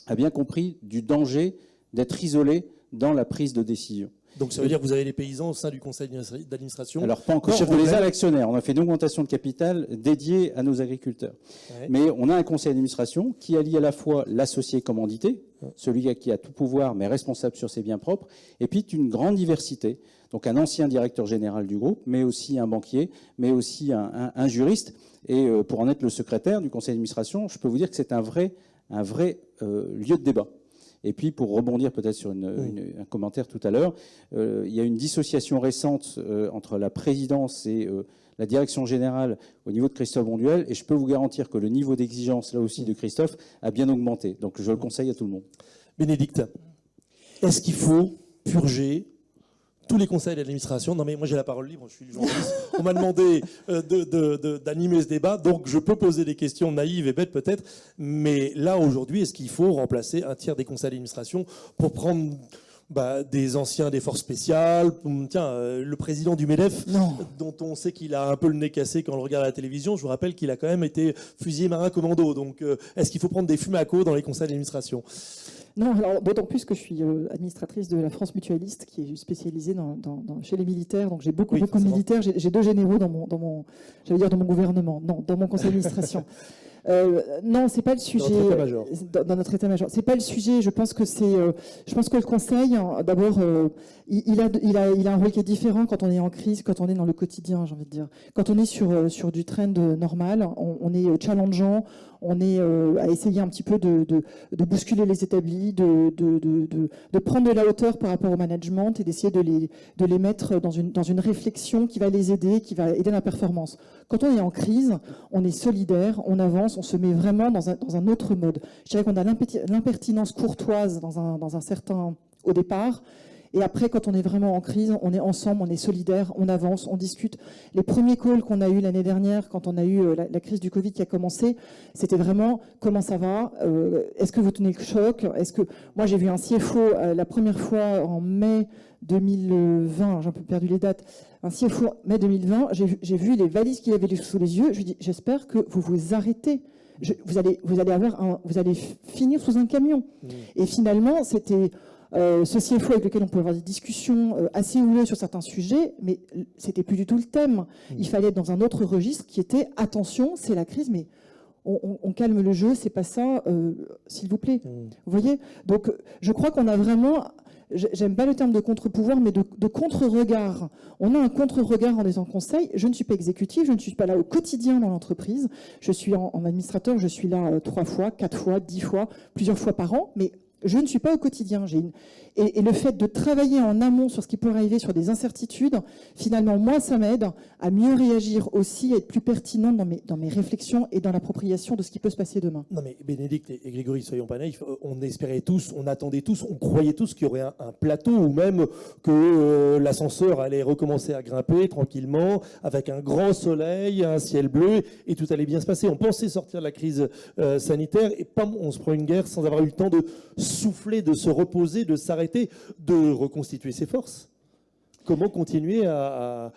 a bien compris du danger d'être isolé dans la prise de décision. Donc ça veut dire que vous avez les paysans au sein du conseil d'administration? Alors pas encore, on les a l'actionnaire. On a fait une augmentation de capital dédiée à nos agriculteurs. Ouais. Mais on a un conseil d'administration qui allie à la fois l'associé commandité, celui qui a tout pouvoir mais responsable sur ses biens propres, et puis une grande diversité. Donc un ancien directeur général du groupe, mais aussi un banquier, mais aussi un juriste. Et pour en être le secrétaire du conseil d'administration, je peux vous dire que c'est un vrai lieu de débat. Et puis, pour rebondir peut-être sur un commentaire tout à l'heure, il y a une dissociation récente entre la présidence et la direction générale au niveau de Christophe Bonduelle, et je peux vous garantir que le niveau d'exigence, là aussi, de Christophe a bien augmenté. Donc, je le conseille à tout le monde. Bénédicte, est-ce qu'il faut purger tous les conseils d'administration? Non mais moi j'ai la parole libre, je suis journaliste. On m'a demandé d'animer ce débat, donc je peux poser des questions naïves et bêtes peut-être, mais là aujourd'hui, est-ce qu'il faut remplacer un tiers des conseils d'administration pour prendre des anciens des forces spéciales? Tiens, le président du MEDEF, dont on sait qu'il a un peu le nez cassé quand on le regarde à la télévision, je vous rappelle qu'il a quand même été fusillé marin commando, donc est-ce qu'il faut prendre des fumacos dans les conseils d'administration? Non, alors d'autant plus que je suis administratrice de la France Mutualiste, qui est spécialisée chez les militaires. Donc j'ai beaucoup de militaires. J'ai 2 généraux dans mon gouvernement. Non, dans mon conseil d'administration. Non, c'est pas le sujet. Dans notre état-major. Dans notre état-major, c'est pas le sujet. Je pense que le Conseil, d'abord, il a un rôle qui est différent quand on est en crise, quand on est dans le quotidien, j'ai envie de dire. Quand on est sur du trend normal, on est challengeant, on est à essayer un petit peu de bousculer les établis, de prendre de la hauteur par rapport au management et d'essayer de les mettre dans une réflexion qui va les aider, qui va aider la performance. Quand on est en crise, on est solidaire, on avance, on se met vraiment dans un autre mode. Je dirais qu'on a l'impertinence courtoise dans un certain au départ. Et après, quand on est vraiment en crise, on est ensemble, on est solidaire, on avance, on discute. Les premiers calls qu'on a eus l'année dernière, quand on a eu la crise du Covid qui a commencé, c'était vraiment comment ça va, est-ce que vous tenez le choc, moi j'ai vu un CFO la première fois en mai 2020, j'ai un peu perdu les dates, un CFO mai 2020, j'ai vu les valises qu'il avait sous les yeux, je lui dis j'espère que vous vous arrêtez. Vous allez finir sous un camion. Et finalement, c'était ce CFO avec lequel on pouvait avoir des discussions assez houleuses sur certains sujets, mais c'était plus du tout le thème. Il fallait être dans un autre registre qui était attention, c'est la crise, mais on calme le jeu, c'est pas ça, s'il vous plaît. Vous voyez ? Donc, je crois qu'on a vraiment, j'aime pas le terme de contre-pouvoir, mais de contre-regard. On a un contre-regard en étant conseil. Je ne suis pas exécutif, je ne suis pas là au quotidien dans l'entreprise. Je suis en administrateur, je suis là 3 fois, 4 fois, 10 fois, plusieurs fois par an, mais je ne suis pas au quotidien. Et le fait de travailler en amont sur ce qui peut arriver, sur des incertitudes, finalement, moi, ça m'aide à mieux réagir aussi, à être plus pertinent dans mes réflexions et dans l'appropriation de ce qui peut se passer demain. Non mais Bénédicte et Grégory, soyons pas naïfs, on espérait tous, on attendait tous, on croyait tous qu'il y aurait un plateau ou même que l'ascenseur allait recommencer à grimper tranquillement avec un grand soleil, un ciel bleu et tout allait bien se passer. On pensait sortir de la crise sanitaire et pam, on se prend une guerre sans avoir eu le temps de souffler, de se reposer, de s'arrêter, de reconstituer ses forces. Comment continuer à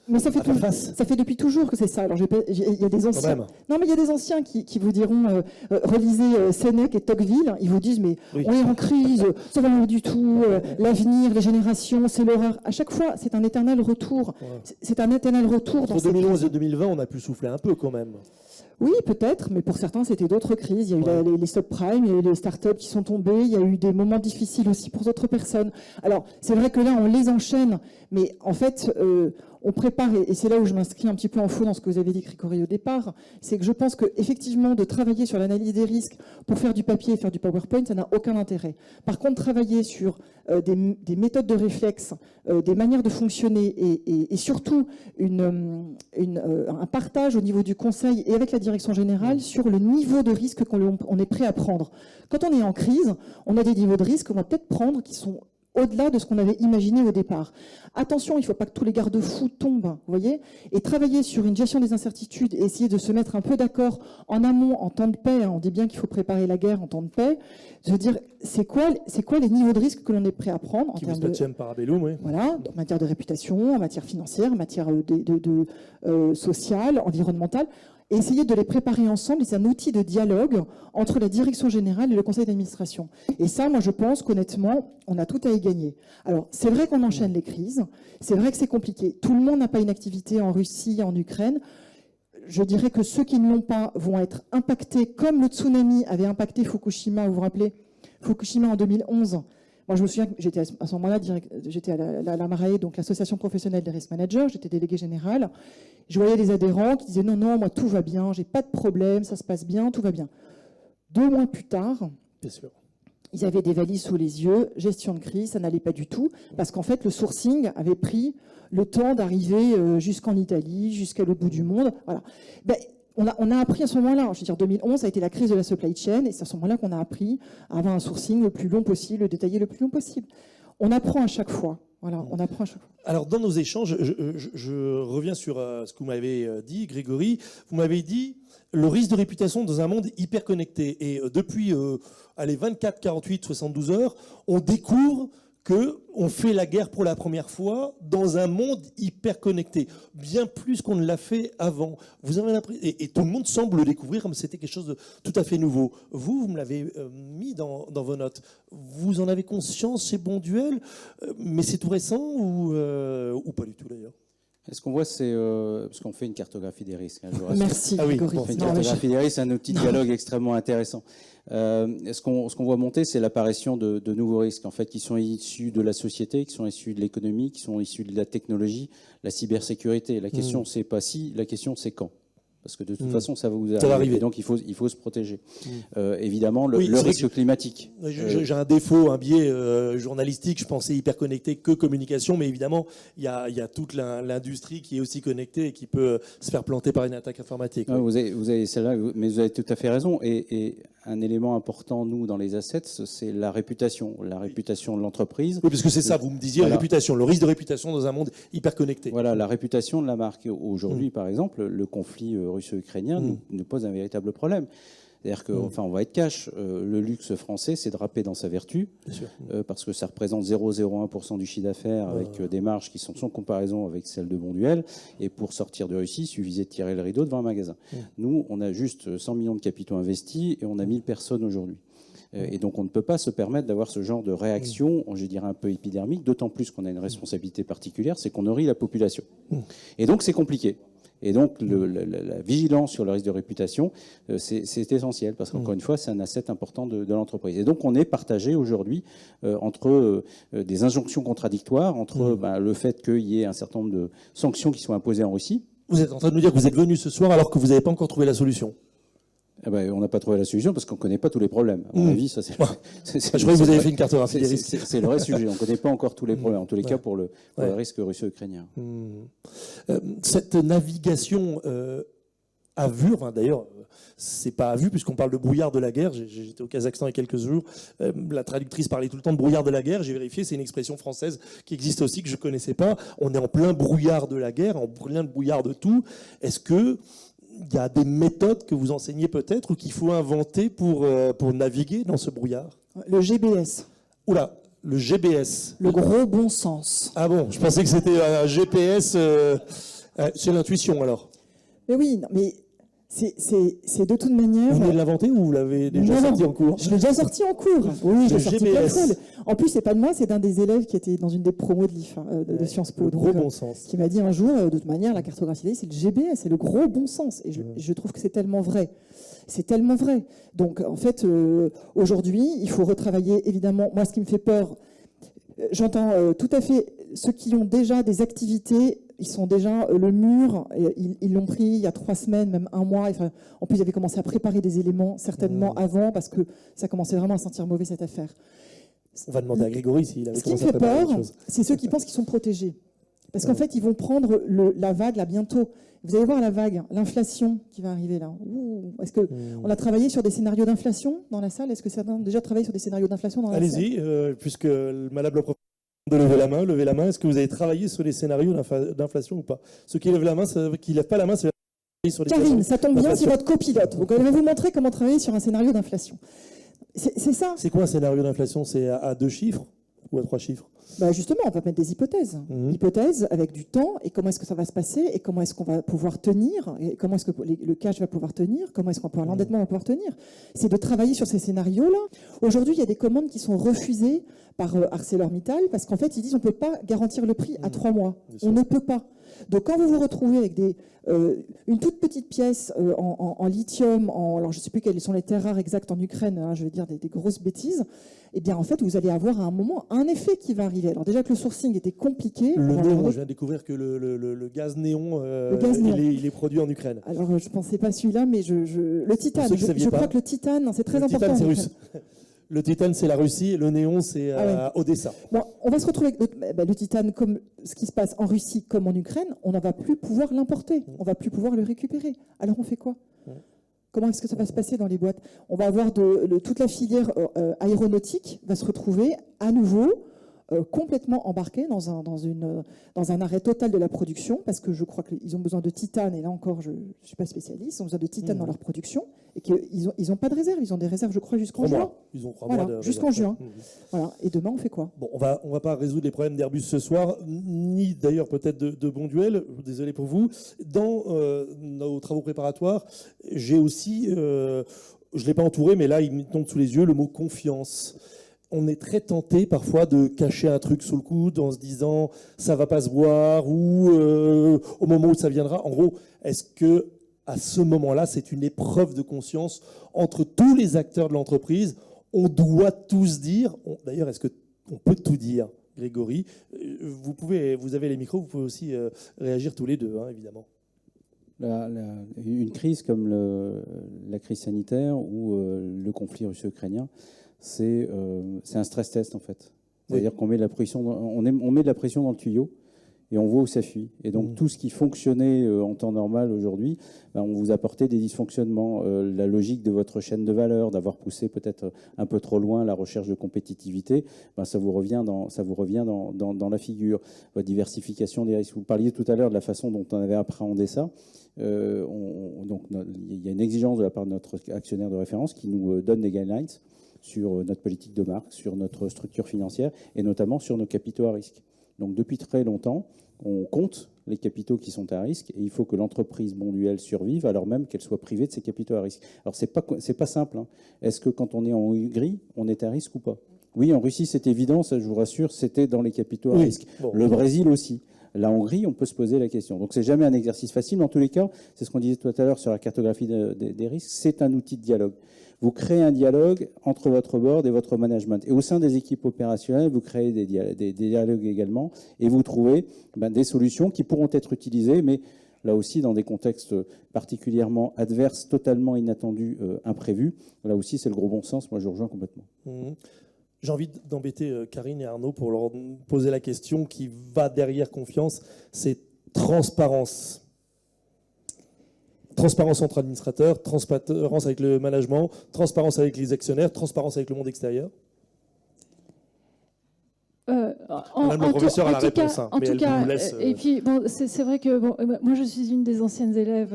mais ça fait depuis toujours que c'est ça. Alors, il y a des anciens. Non, mais il y a des anciens qui vous diront, relisez Sénèque et Tocqueville. Ils vous disent, mais oui, on est en crise, ça va pas du tout. L'avenir, les générations, c'est l'horreur. À chaque fois, c'est un éternel retour. Ouais. C'est un éternel retour. Entre 2011 et 2020, on a pu souffler un peu quand même. Oui, peut-être, mais pour certains, c'était d'autres crises. Il y a eu les subprimes, il y a eu les startups qui sont tombées, il y a eu des moments difficiles aussi pour d'autres personnes. Alors, c'est vrai que là, on les enchaîne, mais en fait, on prépare, et c'est là où je m'inscris un petit peu en faux dans ce que vous avez dit, Grégory, au départ, c'est que je pense qu'effectivement, de travailler sur l'analyse des risques pour faire du papier et faire du PowerPoint, ça n'a aucun intérêt. Par contre, travailler sur des méthodes de réflexe, des manières de fonctionner et surtout un partage au niveau du conseil et avec la direction générale sur le niveau de risque qu'on est prêt à prendre. Quand on est en crise, on a des niveaux de risque qu'on va peut-être prendre qui sont au-delà de ce qu'on avait imaginé au départ. Attention, il ne faut pas que tous les garde-fous tombent, vous voyez, et travailler sur une gestion des incertitudes et essayer de se mettre un peu d'accord en amont, en temps de paix. Hein, on dit bien qu'il faut préparer la guerre en temps de paix. Je veux dire, c'est quoi les niveaux de risque que l'on est prêt à prendre en termes de parabellum, oui. Voilà, en matière de réputation, en matière financière, en matière sociale, environnementale. Et essayer de les préparer ensemble, et c'est un outil de dialogue entre la direction générale et le conseil d'administration. Et ça, moi, je pense qu'honnêtement, on a tout à y gagner. Alors, c'est vrai qu'on enchaîne les crises, c'est vrai que c'est compliqué. Tout le monde n'a pas une activité en Russie, en Ukraine. Je dirais que ceux qui ne l'ont pas vont être impactés, comme le tsunami avait impacté Fukushima, vous vous rappelez, Fukushima en 2011. Moi, je me souviens que j'étais à ce moment-là, j'étais à la MARAE, donc l'association professionnelle des risk managers, j'étais déléguée générale. Je voyais des adhérents qui disaient non, moi tout va bien, j'ai pas de problème, ça se passe bien, tout va bien. 2 mois plus tard, bien sûr, ils avaient des valises sous les yeux, gestion de crise, ça n'allait pas du tout, parce qu'en fait le sourcing avait pris le temps d'arriver jusqu'en Italie, jusqu'à l'autre bout du monde. Voilà. On a appris à ce moment-là, je veux dire 2011, ça a été la crise de la supply chain, et c'est à ce moment-là qu'on a appris à avoir un sourcing le plus long possible, le détaillé le plus long possible. On apprend à chaque fois. Voilà, on apprend à chaque fois. Alors, dans nos échanges, je reviens sur ce que vous m'avez dit, Grégory. Vous m'avez dit le risque de réputation dans un monde hyper connecté. Et depuis 24, 48, 72 heures, on découvre qu'on fait la guerre pour la première fois dans un monde hyper connecté, bien plus qu'on ne l'a fait avant. Vous avez l'impression, et tout le monde semble le découvrir comme c'était quelque chose de tout à fait nouveau. Vous me l'avez mis dans vos notes. Vous en avez conscience chez Bonduelle, mais c'est tout récent ou pas du tout d'ailleurs ? Ce qu'on voit, c'est parce qu'on fait une cartographie des risques. Hein, je vous rassure. Merci, Ah oui, Grégory. bon, On fait une Non, mais cartographie des risques, c'est un outil de dialogue extrêmement intéressant. Ce qu'on voit monter, c'est l'apparition de nouveaux risques, en fait, qui sont issus de la société, qui sont issus de l'économie, qui sont issus de la technologie, la cybersécurité. La question, c'est pas si, la question, c'est quand. Parce que de toute façon, ça va vous arriver. Ça va arriver. Et donc, il faut se protéger. Évidemment, Oui, le c'est vrai risque climatique. J'ai un défaut, un biais journalistique. Je pensais hyper connecté que communication, mais évidemment, il y a toute l'industrie qui est aussi connectée et qui peut se faire planter par une attaque informatique. Ah, vous avez celle-là, mais vous avez tout à fait raison. Et un élément important, nous, dans les assets, c'est la réputation de l'entreprise. Oui, parce que c'est ça, vous me disiez, Voilà. réputation, le risque de réputation dans un monde hyper connecté. Voilà, la réputation de la marque. Aujourd'hui, par exemple, le conflit russo-ukrainien nous pose un véritable problème. C'est-à-dire on va être cash. Le luxe français s'est drapé dans sa vertu, Bien sûr. parce que ça représente 0,01% du chiffre d'affaires, avec des marges qui sont sans comparaison avec celles de Bonduelle. Et pour sortir de Russie, il suffisait de tirer le rideau devant un magasin. Nous, on a juste 100 millions de capitaux investis et on a 1000 personnes aujourd'hui. Et donc, on ne peut pas se permettre d'avoir ce genre de réaction, je dirais un peu épidermique, d'autant plus qu'on a une responsabilité particulière, c'est qu'on nourrit la population. Et donc, c'est compliqué. Et donc, la vigilance sur le risque de réputation, c'est essentiel, parce qu'encore une fois, c'est un asset important de l'entreprise. Et donc, on est partagé aujourd'hui entre des injonctions contradictoires, entre le fait qu'il y ait un certain nombre de sanctions qui soient imposées en Russie. Vous êtes en train de nous dire que vous êtes venu ce soir alors que vous n'avez pas encore trouvé la solution. Eh ben, on n'a pas trouvé la solution parce qu'on ne connaît pas tous les problèmes. À mon avis, ça c'est. Je crois que vous avez fait une cartographie des risques. C'est le vrai sujet. On ne connaît pas encore tous les problèmes. En tous les cas, pour le risque russo-ukrainien. Cette navigation à vue, enfin, d'ailleurs, c'est pas à vue puisqu'on parle de brouillard de la guerre. J'étais au Kazakhstan il y a quelques jours. La traductrice parlait tout le temps de brouillard de la guerre. J'ai vérifié, c'est une expression française qui existe aussi que je connaissais pas. On est en plein brouillard de la guerre, en plein brouillard de tout. Est-ce que il y a des méthodes que vous enseignez peut-être ou qu'il faut inventer pour naviguer dans ce brouillard? Le GBS, Oula, le GBS. le gros bon sens. Ah bon, je pensais que c'était un GPS. C'est l'intuition alors. Mais oui, non, mais c'est de toute manière. Vous venez de l'inventer ou vous l'avez déjà sorti en cours? Je l'ai déjà sorti en cours. Oui, je Le l'ai sorti plein de GBS. fois. En plus, c'est pas de moi, c'est d'un des élèves qui était dans une des promos de l'IF, de Sciences Po. Le Donc, gros bon sens. qui m'a dit un jour, de toute manière, la cartographie, c'est le GBS, c'est le gros bon sens. Et je trouve que c'est tellement vrai. C'est tellement vrai. Donc, en fait, aujourd'hui, il faut retravailler, évidemment. Moi, ce qui me fait peur, j'entends tout à fait ceux qui ont déjà des activités, ils sont déjà le mur, ils l'ont pris il y a 3 semaines, même 1 mois. Enfin, en plus, ils avaient commencé à préparer des éléments, certainement avant, parce que ça commençait vraiment à sentir mauvais, cette affaire. On va demander à Grégory s'il avait Ce qui me commencé à fait préparer peur, quelque chose. c'est ceux qui pensent qu'ils sont protégés. Parce qu'en fait, ils vont prendre la vague là bientôt. Vous allez voir la vague, l'inflation qui va arriver là. Est-ce qu'on a travaillé sur des scénarios d'inflation dans la salle? Est-ce que certains ont déjà travaillé sur des scénarios d'inflation dans la salle? Allez-y, puisque Madame la professeure de lever la main. Est-ce que vous avez travaillé sur les scénarios d'inflation ou pas? Ceux qui lèvent la main, ceux qui lèvent pas la main, c'est sur les Karine, scénarios ça tombe bien, c'est d'inflation. votre copilote. Donc, elle va vous montrer comment travailler sur un scénario d'inflation. C'est ça. C'est quoi un scénario d'inflation? C'est à 2 chiffres ou à 3 chiffres? Bah justement, on va mettre des hypothèses. Hypothèses avec du temps, et comment est-ce que ça va se passer, et comment est-ce qu'on va pouvoir tenir, et comment est-ce que le cash va pouvoir tenir, comment est-ce qu'on peut l'endettement va pouvoir tenir. C'est de travailler sur ces scénarios-là. Aujourd'hui, il y a des commandes qui sont refusées par ArcelorMittal, parce qu'en fait, ils disent on ne peut pas garantir le prix à 3 mois. On ne peut pas. Donc quand vous vous retrouvez avec une toute petite pièce en lithium, alors je ne sais plus quelles sont les terres rares exactes en Ukraine, hein, je vais dire des grosses bêtises, eh bien en fait vous allez avoir à un moment un effet qui va arriver. Alors déjà que le sourcing était compliqué. Le néon, moi, je viens de découvrir que le gaz néon, il est produit en Ukraine. Alors je ne pensais pas celui-là, mais le titane, ceux qui saviez je pas, crois que le titane, c'est très le important. titane, c'est en russe. Ukraine. Le titane, c'est la Russie, et le néon, c'est à Odessa. Bon, on va se retrouver avec le titane, comme ce qui se passe en Russie comme en Ukraine, on ne va plus pouvoir l'importer, on ne va plus pouvoir le récupérer. Alors on fait quoi? Comment est-ce que ça va se passer dans les boîtes? On va avoir toute la filière aéronautique va se retrouver à nouveau complètement embarqués dans un arrêt total de la production, parce que je crois qu'ils ont besoin de titane, et là encore, je ne suis pas spécialiste, ils ont besoin de titane dans leur production, et qu'ils n'ont pas de réserve, ils ont des réserves, je crois, jusqu'en juin. Ils ont 3 Voilà, mois de jusqu'en réserve. juin. Voilà. Et demain, on fait quoi? Bon, on va pas résoudre les problèmes d'Airbus ce soir, ni d'ailleurs peut-être de Bonduelle, désolé pour vous. Dans nos travaux préparatoires, j'ai aussi, je ne l'ai pas entouré, mais là, il me tombe sous les yeux, le mot confiance. on est très tenté parfois de cacher un truc sous le coude en se disant ça va pas se voir ou au moment où ça viendra. En gros, est-ce que à ce moment-là, c'est une épreuve de conscience entre tous les acteurs de l'entreprise? On doit tous dire. D'ailleurs, est-ce qu'on peut tout dire, Grégory? Vous avez les micros, vous pouvez aussi réagir tous les deux, hein, évidemment. Une crise comme la crise sanitaire ou le conflit russo-ukrainien, c'est un stress test en fait. C'est-à-dire qu'on met de la pression, on met de la pression dans le tuyau et on voit où ça fuit. Et donc tout ce qui fonctionnait en temps normal aujourd'hui, on vous apportait des dysfonctionnements. La logique de votre chaîne de valeur, d'avoir poussé peut-être un peu trop loin la recherche de compétitivité, ça vous revient dans la figure. Votre diversification des risques. Vous parliez tout à l'heure de la façon dont on avait appréhendé ça. Donc il y a une exigence de la part de notre actionnaire de référence qui nous donne des guidelines sur notre politique de marque, sur notre structure financière et notamment sur nos capitaux à risque. Donc depuis très longtemps, on compte les capitaux qui sont à risque et il faut que l'entreprise Bonduelle survive alors même qu'elle soit privée de ses capitaux à risque. Alors c'est pas simple. Hein. Est-ce que quand on est en Hongrie, on est à risque ou pas? Oui, en Russie c'est évident, ça je vous rassure, c'était dans les capitaux à risque. Bon. Le Brésil aussi. La Hongrie, on peut se poser la question. Donc, c'est jamais un exercice facile, mais en tous les cas, c'est ce qu'on disait tout à l'heure sur la cartographie des risques, c'est un outil de dialogue. Vous créez un dialogue entre votre board et votre management. Et au sein des équipes opérationnelles, vous créez des dialogues également et vous trouvez des solutions qui pourront être utilisées, mais là aussi dans des contextes particulièrement adverses, totalement inattendus, imprévus. Là aussi, c'est le gros bon sens. Moi, je rejoins complètement. J'ai envie d'embêter Karine et Arnaud pour leur poser la question qui va derrière confiance, c'est transparence. Transparence entre administrateurs, transparence avec le management, transparence avec les actionnaires, transparence avec le monde extérieur. Madame le professeur a la réponse, en tout cas, vous laisse, et puis bon, c'est vrai que moi je suis une des anciennes élèves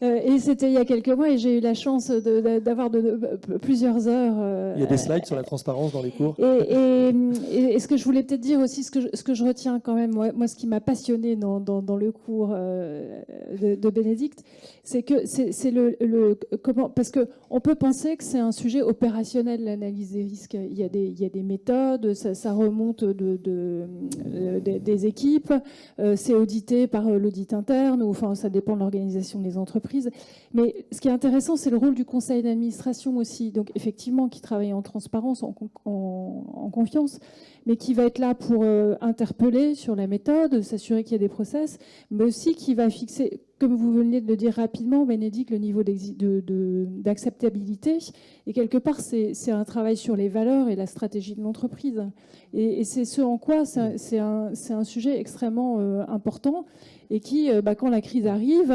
et c'était il y a quelques mois et j'ai eu la chance d'avoir plusieurs heures. Il y a des slides sur la transparence dans les cours. Et ce que je voulais peut-être dire aussi, ce que je retiens quand même, moi ce qui m'a passionné dans le cours de Bénédicte, c'est que c'est comment, parce que on peut penser que c'est un sujet opérationnel, l'analyse des risques. Il y a des méthodes. Ça remonte des équipes, c'est audité par l'audit interne, ou enfin ça dépend de l'organisation des entreprises. Mais ce qui est intéressant, c'est le rôle du conseil d'administration aussi, donc effectivement qui travaille en transparence, en confiance, mais qui va être là pour interpeller sur la méthode, s'assurer qu'il y a des process, mais aussi qui va fixer, comme vous venez de le dire rapidement, Bénédicte, le niveau d'acceptabilité. Et quelque part, c'est un travail sur les valeurs et la stratégie de l'entreprise. Et c'est ce en quoi c'est un sujet extrêmement important et qui, quand la crise arrive,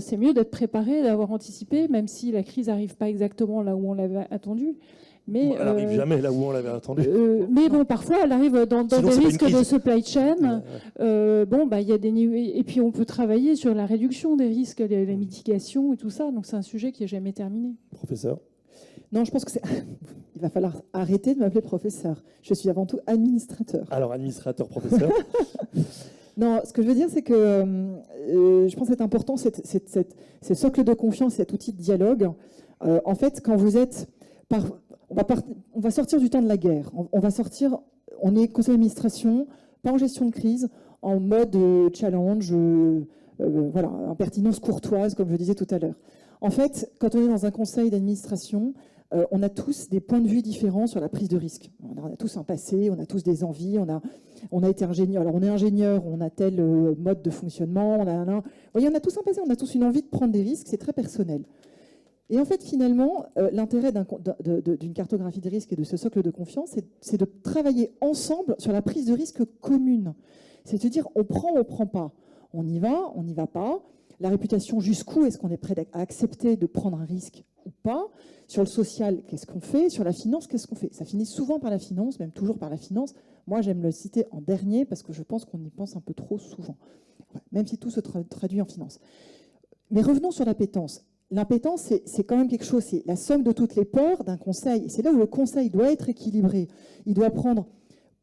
c'est mieux d'être préparé, d'avoir anticipé, même si la crise n'arrive pas exactement là où on l'avait attendu. Mais, elle n'arrive jamais là où on l'avait attendu. Mais bon, parfois, elle arrive dans des risques de supply chain. Il y a des niveaux, et puis on peut travailler sur la réduction des risques, la mitigation et tout ça. Donc c'est un sujet qui n'est jamais terminé. Professeur? Non, je pense que il va falloir arrêter de m'appeler professeur. Je suis avant tout administrateur. Alors, administrateur, professeur. Non, ce que je veux dire, c'est que je pense que c'est important, ce socle de confiance, cet outil de dialogue. En fait, quand vous êtes... On va sortir du temps de la guerre. On est conseil d'administration, pas en gestion de crise, en mode challenge, impertinence courtoise, comme je disais tout à l'heure. En fait, quand on est dans un conseil d'administration, on a tous des points de vue différents sur la prise de risque. On a tous un passé, on a tous des envies, on a été ingénieur. Alors on est ingénieur, on a tel mode de fonctionnement, on a tous un passé, on a tous une envie de prendre des risques, c'est très personnel. Et en fait, finalement, l'intérêt d'une cartographie des risques et de ce socle de confiance, c'est de travailler ensemble sur la prise de risque commune. C'est de dire, on prend pas. On y va pas. La réputation, jusqu'où est-ce qu'on est prêt à accepter de prendre un risque ou pas? Sur le social, qu'est-ce qu'on fait? Sur la finance, qu'est-ce qu'on fait? Ça finit souvent par la finance, même toujours par la finance. Moi, j'aime le citer en dernier parce que je pense qu'on y pense un peu trop souvent, même si tout se traduit en finance. Mais revenons sur l'appétence. L'impétence, c'est quand même quelque chose, c'est la somme de toutes les peurs d'un conseil. C'est là où le conseil doit être équilibré. Il doit prendre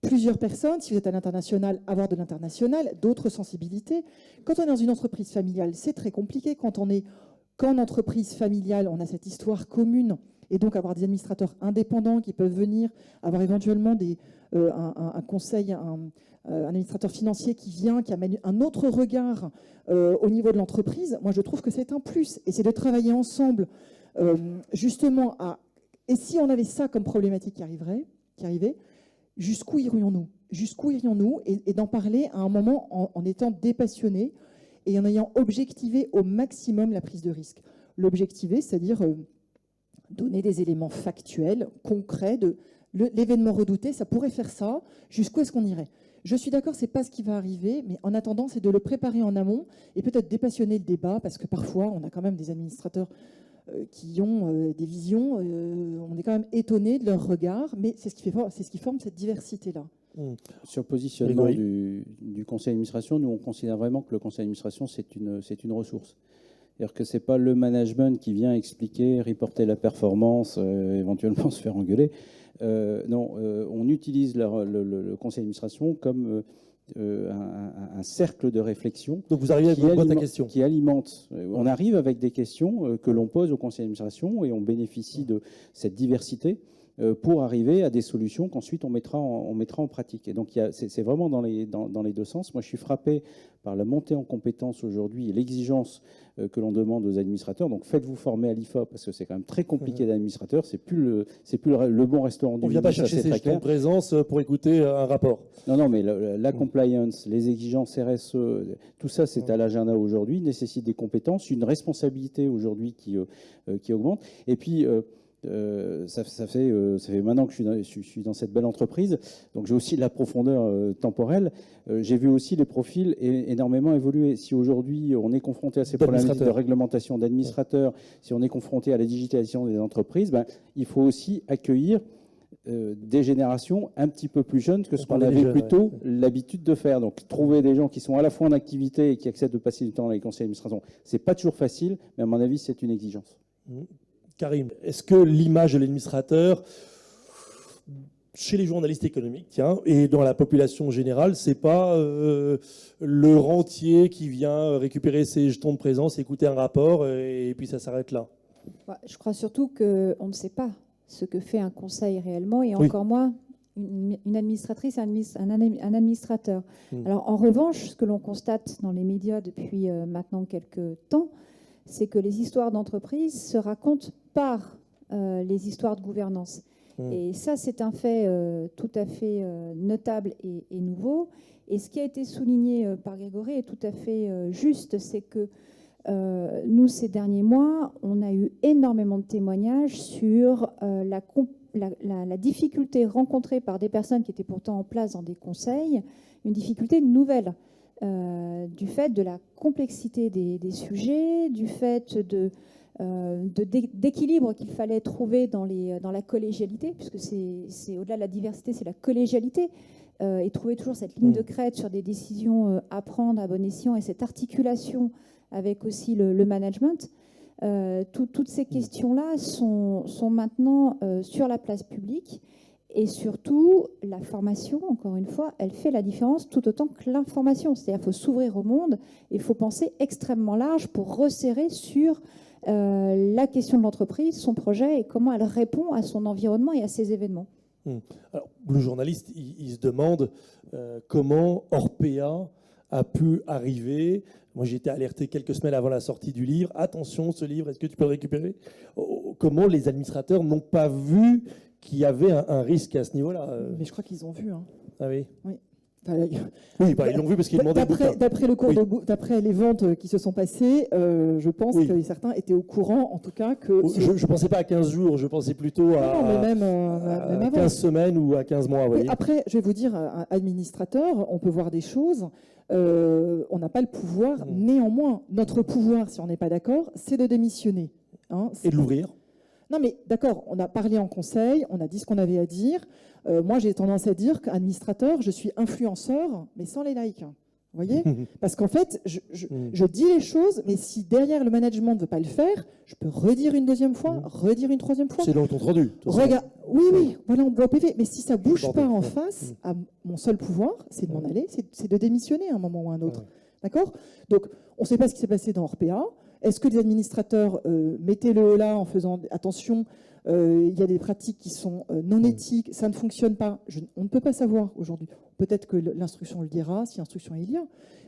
plusieurs personnes. Si vous êtes à l'international, avoir de l'international, d'autres sensibilités. Quand on est dans une entreprise familiale, c'est très compliqué. Quand en entreprise familiale, on a cette histoire commune et donc avoir des administrateurs indépendants qui peuvent venir, avoir éventuellement un conseil, un administrateur financier qui vient, qui amène un autre regard au niveau de l'entreprise, moi je trouve que c'est un plus. Et c'est de travailler ensemble justement à... Et si on avait ça comme problématique qui arrivait, jusqu'où irions-nous? Jusqu'où irions-nous? Et d'en parler à un moment en étant dépassionné et en ayant objectivé au maximum la prise de risque. L'objectiver, c'est-à-dire donner des éléments factuels, concrets, de l'événement redouté, ça pourrait faire ça, jusqu'où est-ce qu'on irait? Je suis d'accord, ce n'est pas ce qui va arriver, mais en attendant, c'est de le préparer en amont et peut-être dépassionner le débat, parce que parfois, on a quand même des administrateurs qui ont des visions, on est quand même étonné de leur regard, mais c'est ce qui forme cette diversité-là. Sur le positionnement du conseil d'administration, nous on considère vraiment que le conseil d'administration c'est une ressource. C'est-à-dire que c'est pas le management qui vient expliquer, reporter la performance, éventuellement se faire engueuler. Non, on utilise le conseil d'administration comme un cercle de réflexion. Donc vous arrivez avec ta question. Qui alimente. On arrive avec des questions que l'on pose au conseil d'administration et on bénéficie de cette diversité pour arriver à des solutions qu'ensuite on mettra en pratique. Et donc c'est vraiment dans les deux sens. Moi je suis frappé par la montée en compétences aujourd'hui et l'exigence que l'on demande aux administrateurs. Donc faites-vous former à l'IFA parce que c'est quand même très compliqué d'administrateur. C'est plus le bon restaurant du On ne vient pas chercher ses jetons de présence pour écouter un rapport. Non, mais la compliance, les exigences RSE, tout ça c'est à l'agenda aujourd'hui, nécessite des compétences, une responsabilité aujourd'hui qui augmente. Et puis ça fait maintenant que je suis dans cette belle entreprise, donc j'ai aussi la profondeur temporelle. J'ai vu aussi les profils énormément évoluer. Si aujourd'hui on est confronté à ces problèmes de réglementation d'administrateurs, si on est confronté à la digitalisation des entreprises, il faut aussi accueillir des générations un petit peu plus jeunes que ce qu'on avait plutôt l'habitude de faire. Donc trouver des gens qui sont à la fois en activité et qui acceptent de passer du temps dans les conseils d'administration, c'est pas toujours facile, mais à mon avis c'est une exigence. Karim, est-ce que l'image de l'administrateur, chez les journalistes économiques, et dans la population générale, c'est pas le rentier qui vient récupérer ses jetons de présence, écouter un rapport, et puis ça s'arrête là? Je crois surtout qu'on ne sait pas ce que fait un conseil réellement, et encore moins une administratrice, un administrateur. Alors en revanche, ce que l'on constate dans les médias depuis maintenant quelques temps, c'est que les histoires d'entreprise se racontent par les histoires de gouvernance. Et ça, c'est un fait tout à fait notable et nouveau. Et ce qui a été souligné par Grégory est tout à fait juste, c'est que nous, ces derniers mois, on a eu énormément de témoignages sur la difficulté rencontrée par des personnes qui étaient pourtant en place dans des conseils, une difficulté nouvelle. Du fait de la complexité des sujets, du fait d'équilibre qu'il fallait trouver dans la collégialité, puisque c'est au-delà de la diversité, c'est la collégialité, et trouver toujours cette ligne de crête sur des décisions à prendre à bon escient et cette articulation avec aussi le management. Toutes ces questions-là sont maintenant sur la place publique. Et surtout, la formation, encore une fois, elle fait la différence tout autant que l'information. C'est-à-dire qu'il faut s'ouvrir au monde et il faut penser extrêmement large pour resserrer sur la question de l'entreprise, son projet et comment elle répond à son environnement et à ses événements. Alors, le journaliste, il se demande comment Orpea a pu arriver. Moi, j'ai été alerté quelques semaines avant la sortie du livre. Attention, ce livre, est-ce que tu peux le récupérer? Comment les administrateurs n'ont pas vu qu'il y avait un risque à ce niveau-là? Mais je crois qu'ils ont vu. Ah oui. Oui. Oui, ils l'ont vu parce qu'ils demandaient d'après les ventes qui se sont passées, je pense que certains étaient au courant, en tout cas, que... Je ne pensais pas à 15 jours, je pensais plutôt à 15 semaines ou à 15 mois. Oui. Après, je vais vous dire, administrateur, on peut voir des choses, on n'a pas le pouvoir. Néanmoins, notre pouvoir, si on n'est pas d'accord, c'est de démissionner. Et de l'ouvrir. Non, mais d'accord, on a parlé en conseil, on a dit ce qu'on avait à dire. Moi, j'ai tendance à dire qu'administrateur, je suis influenceur, mais sans les likes. Vous voyez? Parce qu'en fait, je dis les choses, mais si derrière le management ne veut pas le faire, je peux redire une deuxième fois, redire une troisième fois. C'est dans le compte rendu. Oui, voilà, on doit PV. Mais si ça ne bouge pas en face, à mon seul pouvoir, c'est de m'en aller, c'est de démissionner à un moment ou à un autre. D'accord? Donc, on ne sait pas ce qui s'est passé dans Orpea. Est-ce que les administrateurs mettaient le haut là en faisant attention, il y a des pratiques qui sont non éthiques, ça ne fonctionne pas. On ne peut pas savoir aujourd'hui. Peut-être que l'instruction le dira, si instruction il y a.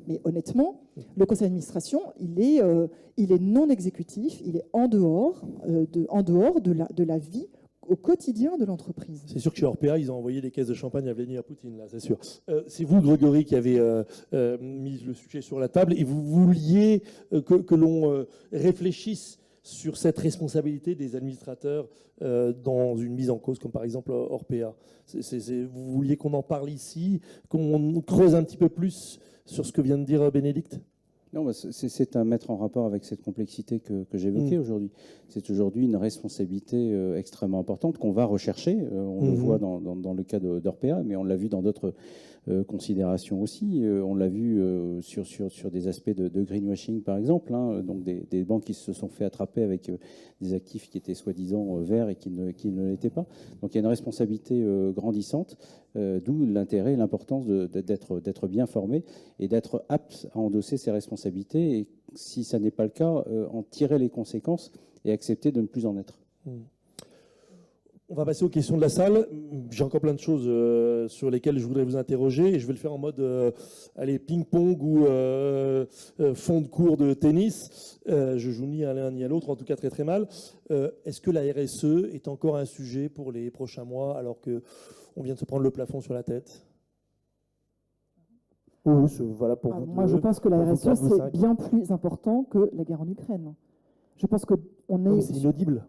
Mais honnêtement, le conseil d'administration, il est non exécutif, il est en dehors de la vie au quotidien de l'entreprise. C'est sûr que chez Orpea, ils ont envoyé des caisses de champagne à Vladimir Poutine, là, c'est sûr. C'est vous, Grégory, qui avez mis le sujet sur la table et vous vouliez que l'on réfléchisse sur cette responsabilité des administrateurs dans une mise en cause, comme par exemple Orpea. Vous vouliez qu'on en parle ici, qu'on creuse un petit peu plus sur ce que vient de dire Bénédicte ? Non, c'est à mettre en rapport avec cette complexité que j'évoquais aujourd'hui. C'est aujourd'hui une responsabilité extrêmement importante qu'on va rechercher. On le voit dans le cas d'Orpea, mais on l'a vu dans d'autres considérations aussi. On l'a vu sur des aspects de greenwashing, par exemple, hein, donc des banques qui se sont fait attraper avec des actifs qui étaient soi-disant verts et qui ne l'étaient pas. Donc il y a une responsabilité grandissante, d'où l'intérêt et l'importance d'être bien formé et d'être apte à endosser ces responsabilités. Et si ça n'est pas le cas, en tirer les conséquences et accepter de ne plus en être. On va passer aux questions de la salle. J'ai encore plein de choses sur lesquelles je voudrais vous interroger et je vais le faire en mode ping-pong ou fond de cours de tennis. Je joue ni à l'un ni à l'autre, en tout cas très très mal. Est-ce que la RSE est encore un sujet pour les prochains mois alors qu'on vient de se prendre le plafond sur la tête ? Oui, voilà pour vous. Moi, je pense que la RSE, c'est bien plus important que la guerre en Ukraine. Je pense qu'on est... C'est inaudible.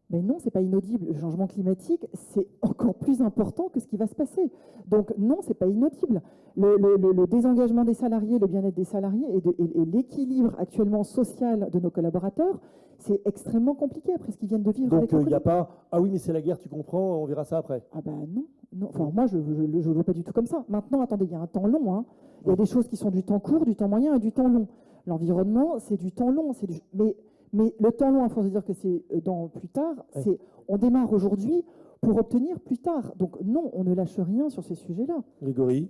Mais non, c'est pas inaudible. Le changement climatique, c'est encore plus important que ce qui va se passer. Donc non, c'est pas inaudible. Le désengagement des salariés, le bien-être des salariés et l'équilibre actuellement social de nos collaborateurs, c'est extrêmement compliqué après ce qu'ils viennent de vivre. Donc il n'y a pas « Ah oui, mais c'est la guerre, tu comprends, on verra ça après ». Ah ben non. Enfin, moi, je ne le vois pas du tout comme ça. Maintenant, attendez, il y a un temps long. Hein. Il y a des choses qui sont du temps court, du temps moyen et du temps long. L'environnement, c'est du temps long. Mais le temps long, à force de dire que c'est dans plus tard, c'est on démarre aujourd'hui pour obtenir plus tard. Donc non, on ne lâche rien sur ces sujets-là. Grégory ?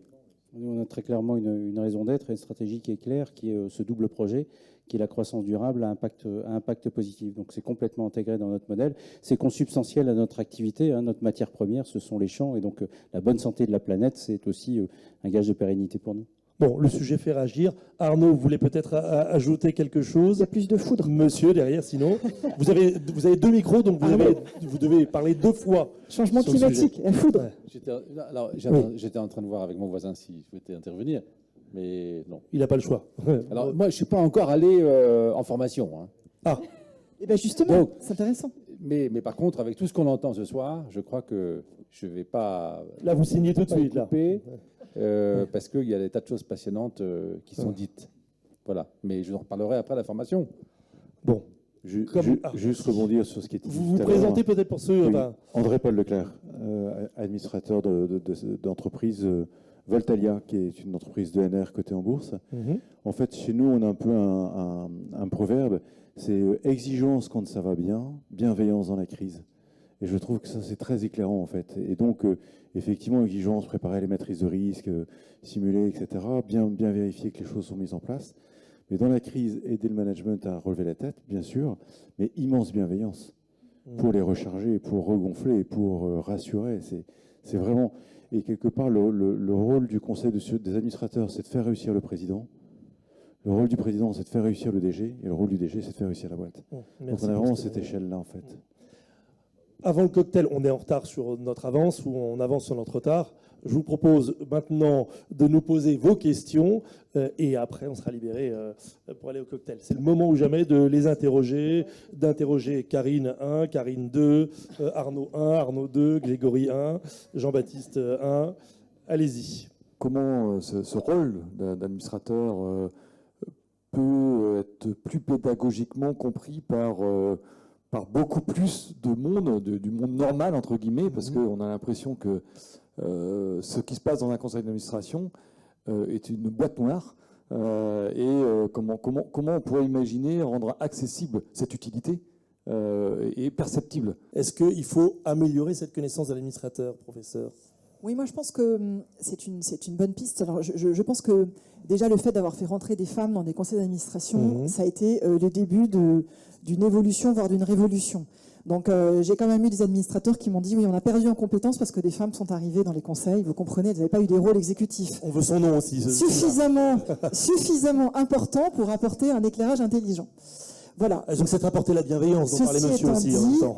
On a très clairement une raison d'être et une stratégie qui est claire, qui est ce double projet, qui est la croissance durable à impact positif. Donc c'est complètement intégré dans notre modèle. C'est consubstantiel à notre activité, hein, notre matière première, ce sont les champs. Et donc la bonne santé de la planète, c'est aussi un gage de pérennité pour nous. Bon, le sujet fait réagir. Arnaud, vous voulez peut-être ajouter quelque chose ? Il y a plus de foudre. Monsieur, derrière, sinon. Vous avez 2 micros, donc vous devez parler 2 fois. Changement climatique, la foudre. Ouais. J'étais en train de voir avec mon voisin s'il souhaitait intervenir, mais non. Il n'a pas le choix. Alors, moi, je ne suis pas encore allé en formation. Hein. Ah. Et bien justement, c'est intéressant. Mais par contre, avec tout ce qu'on entend ce soir, je crois que je ne vais pas... Là, vous signez tout de suite. Là. Parce qu'il y a des tas de choses passionnantes qui sont dites. Voilà. Mais je vous en reparlerai après la formation. Bon. Juste rebondir sur ce qui était dit. Vous vous présentez peut-être pour ceux... Oui. André-Paul Leclerc, administrateur d'entreprise Voltalia, qui est une entreprise d'ENR cotée en bourse. En fait, chez nous, on a un peu un proverbe, c'est exigence quand ça va bien, bienveillance dans la crise. Et je trouve que ça, c'est très éclairant, en fait. Et donc, effectivement, exigence, préparer les maîtrises de risque, simuler, etc., bien vérifier que les choses sont mises en place. Mais dans la crise, aider le management à relever la tête, bien sûr, mais immense bienveillance pour les recharger, pour regonfler, pour rassurer. C'est vraiment... Et quelque part, le rôle du conseil des administrateurs, c'est de faire réussir le président. Le rôle du président, c'est de faire réussir le DG. Et le rôle du DG, c'est de faire réussir la boîte. Donc on a vraiment cette échelle-là, en fait. Avant le cocktail, on est en retard sur notre avance ou on avance sur notre retard. Je vous propose maintenant de nous poser vos questions et après on sera libéré pour aller au cocktail. C'est le moment ou jamais de les interroger, d'interroger Karine 1, Karine 2, Arnaud 1, Arnaud 2, Grégory 1, Jean-Baptiste 1. Allez-y. Comment ce rôle d'administrateur peut être plus pédagogiquement compris par beaucoup plus de monde, du monde normal, entre guillemets, parce qu'on a l'impression que ce qui se passe dans un conseil d'administration est une boîte noire. Comment on pourrait imaginer rendre accessible cette utilité et perceptible? Est-ce qu'il faut améliorer cette connaissance de l'administrateur, professeur ? Oui, moi je pense que c'est une bonne piste. Alors, je pense que déjà le fait d'avoir fait rentrer des femmes dans des conseils d'administration, ça a été le début d'une évolution, voire d'une révolution. Donc j'ai quand même eu des administrateurs qui m'ont dit oui, on a perdu en compétences parce que des femmes sont arrivées dans les conseils. Vous comprenez, elles n'avaient pas eu des rôles exécutifs. On veut son nom aussi. Suffisamment important pour apporter un éclairage intelligent. Voilà. Elles ont peut-être apporté la bienveillance dont parlait monsieur aussi en même temps.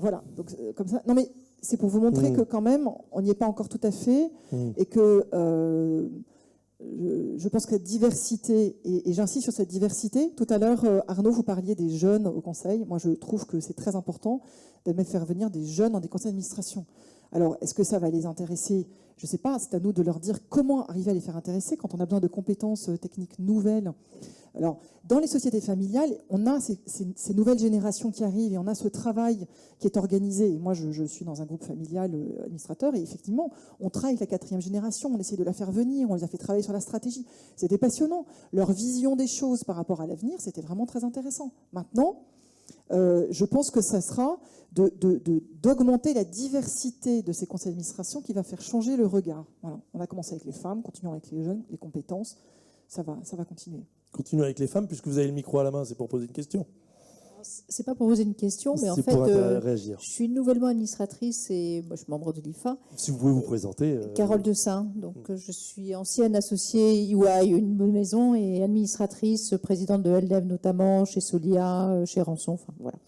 Voilà. Donc comme ça. Non mais c'est pour vous montrer que quand même on n'y est pas encore tout à fait et que je pense que la diversité, et j'insiste sur cette diversité, tout à l'heure, Arnaud, vous parliez des jeunes au conseil. Moi, je trouve que c'est très important de faire venir des jeunes dans des conseils d'administration. Alors, est-ce que ça va les intéresser? Je ne sais pas, c'est à nous de leur dire comment arriver à les faire intéresser quand on a besoin de compétences techniques nouvelles. Alors, dans les sociétés familiales, on a ces nouvelles générations qui arrivent et on a ce travail qui est organisé. Et moi, je suis dans un groupe familial administrateur et effectivement, on travaille avec la 4e génération, on essaie de la faire venir, on les a fait travailler sur la stratégie. C'était passionnant. Leur vision des choses par rapport à l'avenir, c'était vraiment très intéressant. Maintenant, je pense que ça sera d'augmenter la diversité de ces conseils d'administration qui va faire changer le regard. Voilà. On a commencé avec les femmes, continuons avec les jeunes, les compétences, ça va continuer. Continuons avec les femmes, puisque vous avez le micro à la main, c'est pour poser une question. C'est pas pour poser une question, mais en fait, réagir. Je suis nouvellement administratrice et moi, je suis membre de l'IFA. Si vous pouvez vous présenter. Carole Dessin, donc je suis ancienne associée EY, une bonne maison, et administratrice, présidente de LDEV notamment, chez Solia, chez Rançon, enfin voilà.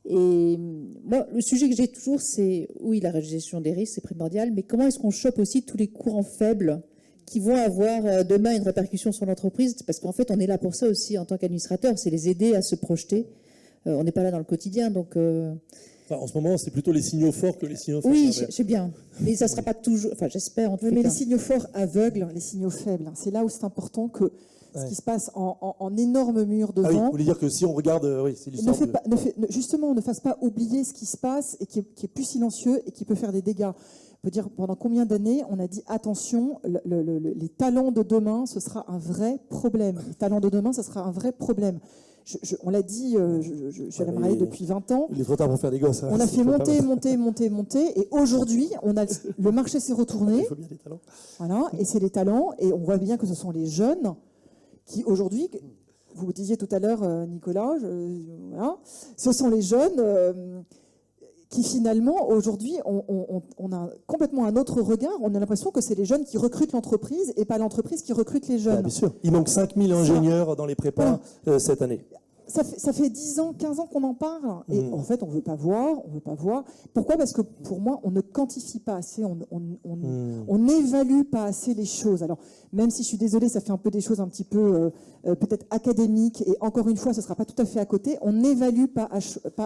Et moi, le sujet que j'ai toujours, c'est, oui, la gestion des risques, c'est primordial, mais comment est-ce qu'on chope aussi tous les courants faibles qui vont avoir demain une répercussion sur l'entreprise? Parce qu'en fait, on est là pour ça aussi en tant qu'administrateur, c'est les aider à se projeter. On n'est pas là dans le quotidien, donc... Enfin, en ce moment, c'est plutôt les signaux forts que les signaux faibles. Oui, je sais bien. Mais ça ne sera pas toujours... Enfin, j'espère en tout cas. Mais les signaux forts aveuglent les signaux faibles. C'est là où c'est important que ce qui se passe en énorme mur de vent... Ah oui, vous voulez dire que si on regarde... oui, c'est l'histoire justement, ne fasse pas oublier ce qui se passe et qui est plus silencieux et qui peut faire des dégâts. On peut dire pendant combien d'années on a dit attention, les talents de demain, ce sera un vrai problème. Les talents de demain, ce sera un vrai problème. On l'a dit, je suis à la mariée depuis 20 ans. Il est trop tard pour faire des gosses. Hein, on a fait monter. Et aujourd'hui, le marché s'est retourné. Il faut bien des talents. Voilà, et c'est les talents. Et on voit bien que ce sont les jeunes qui, aujourd'hui, vous disiez tout à l'heure, Nicolas, voilà, ce sont les jeunes qui, finalement, aujourd'hui, on a complètement un autre regard. On a l'impression que c'est les jeunes qui recrutent l'entreprise et pas l'entreprise qui recrute les jeunes. Bien sûr. Il manque 5000 ingénieurs dans les prépas cette année. Ça fait 10 ans, 15 ans qu'on en parle. Et en fait, on ne veut pas voir. Pourquoi ? Parce que pour moi, on ne quantifie pas assez, on n'évalue pas assez les choses. Alors, même si je suis désolée, ça fait un peu des choses un petit peu peut-être académiques. Et encore une fois, ce ne sera pas tout à fait à côté. On n'évalue pas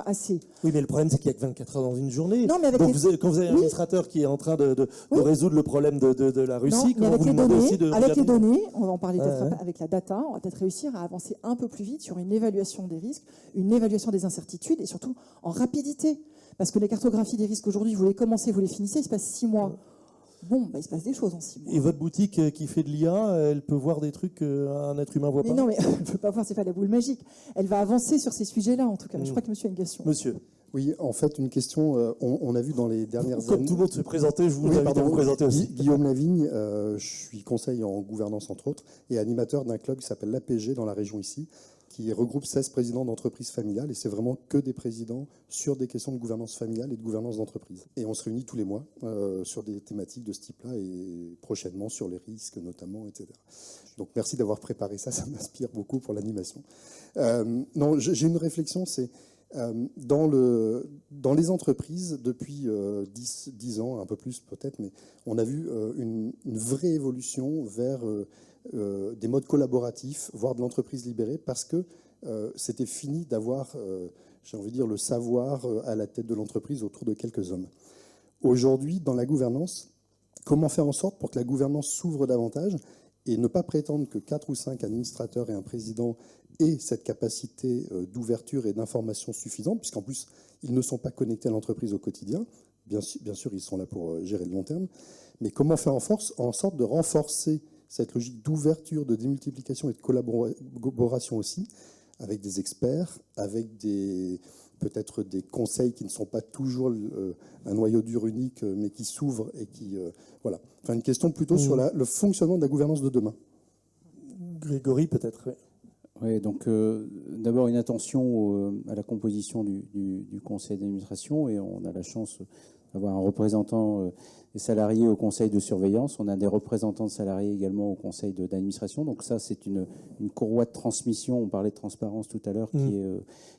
assez. Oui, mais le problème, c'est qu'il n'y a que 24 heures dans une journée. Non, mais avec donc, quand vous avez un administrateur qui est en train de résoudre le problème de la Russie, non, mais vous demandez aussi de... Avec les données, on va en parler peut-être avec la data, on va peut-être réussir à avancer un peu plus vite sur une évaluation des risques, une évaluation des incertitudes et surtout en rapidité. Parce que les cartographies des risques aujourd'hui, vous les commencez, vous les finissez, il se passe 6 mois. Bon, il se passe des choses en 6 mois. Et votre boutique qui fait de l'IA, elle peut voir des trucs qu'un être humain ne voit pas? Non, mais elle ne peut pas voir, c'est pas la boule magique. Elle va avancer sur ces sujets-là, en tout cas. Je crois que monsieur a une question. Monsieur. Oui, en fait, une question, on a vu dans les dernières années... Comme tout le monde se présentait, je vous invite à vous présenter aussi. Guillaume Lavigne, je suis conseiller en gouvernance, entre autres, et animateur d'un club qui s'appelle l'APG dans la région ici, qui regroupe 16 présidents d'entreprises familiales, et c'est vraiment que des présidents sur des questions de gouvernance familiale et de gouvernance d'entreprise. Et on se réunit tous les mois sur des thématiques de ce type-là, et prochainement sur les risques notamment, etc. Donc merci d'avoir préparé ça, ça m'inspire beaucoup pour l'animation. Non, j'ai une réflexion, c'est dans les entreprises, depuis 10 ans, un peu plus peut-être, mais on a vu une vraie évolution vers des modes collaboratifs, voire de l'entreprise libérée, parce que c'était fini d'avoir, j'ai envie de dire, le savoir à la tête de l'entreprise autour de quelques hommes. Aujourd'hui, dans la gouvernance, comment faire en sorte pour que la gouvernance s'ouvre davantage et ne pas prétendre que 4 ou 5 administrateurs et un président aient cette capacité d'ouverture et d'information suffisante, puisqu'en plus, ils ne sont pas connectés à l'entreprise au quotidien. Bien sûr, ils sont là pour gérer le long terme. Mais comment faire en sorte de renforcer cette logique d'ouverture, de démultiplication et de collaboration aussi, avec des experts, avec des peut-être des conseils qui ne sont pas toujours un noyau dur unique, mais qui s'ouvrent et qui... voilà. Enfin, une question plutôt sur le fonctionnement de la gouvernance de demain. Grégory, peut-être. Oui, donc d'abord une attention à la composition du conseil d'administration, et on a la chance d'avoir un représentant des salariés au conseil de surveillance. On a des représentants de salariés également au conseil d'administration. Donc ça, c'est une courroie de transmission. On parlait de transparence tout à l'heure,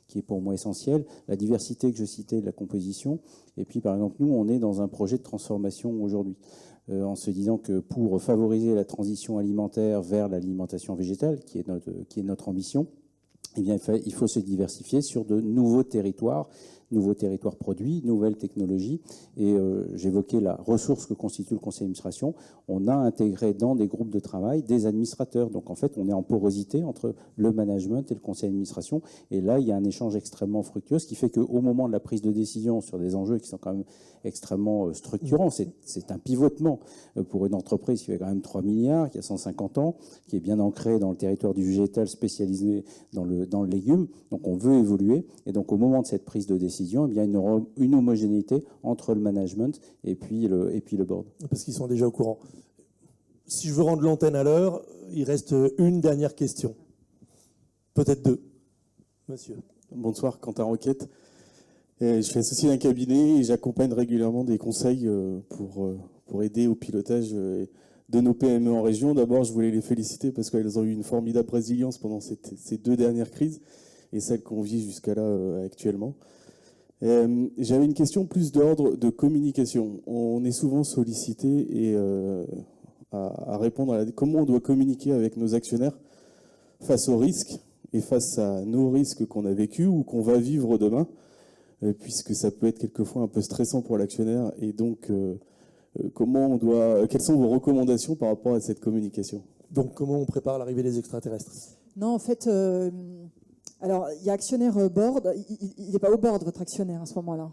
qui est pour moi essentielle. La diversité que je citais de la composition. Et puis, par exemple, nous, on est dans un projet de transformation aujourd'hui, en se disant que pour favoriser la transition alimentaire vers l'alimentation végétale, qui est notre ambition, eh bien, il faut se diversifier sur de nouveaux territoires produits, nouvelles technologies. Et j'évoquais la ressource que constitue le conseil d'administration. On a intégré dans des groupes de travail des administrateurs. Donc en fait, on est en porosité entre le management et le conseil d'administration. Et là, il y a un échange extrêmement fructueux, ce qui fait qu'au moment de la prise de décision sur des enjeux qui sont quand même extrêmement structurants, c'est un pivotement pour une entreprise qui fait quand même 3 milliards, qui a 150 ans, qui est bien ancrée dans le territoire du végétal, spécialisé dans le légume. Donc on veut évoluer. Et donc au moment de cette prise de décision, eh bien, une homogénéité entre le management et puis le board. Parce qu'ils sont déjà au courant. Si je veux rendre l'antenne à l'heure, il reste une dernière question. Peut-être deux. Monsieur. Bonsoir, Quentin Roquette. Je suis associé d'un cabinet et j'accompagne régulièrement des conseils pour aider au pilotage de nos PME en région. D'abord, je voulais les féliciter parce qu'elles ont eu une formidable résilience pendant ces 2 dernières crises et celle qu'on vit jusqu'à là actuellement. J'avais une question plus d'ordre de communication. On est souvent sollicité et à répondre à comment on doit communiquer avec nos actionnaires face aux risques et face à nos risques qu'on a vécus ou qu'on va vivre demain, puisque ça peut être quelquefois un peu stressant pour l'actionnaire. Et donc, quelles sont vos recommandations par rapport à cette communication? Donc, comment on prépare l'arrivée des extraterrestres? Non, en fait... Alors, il y a actionnaire board. Il n'est pas au board, votre actionnaire, à ce moment-là?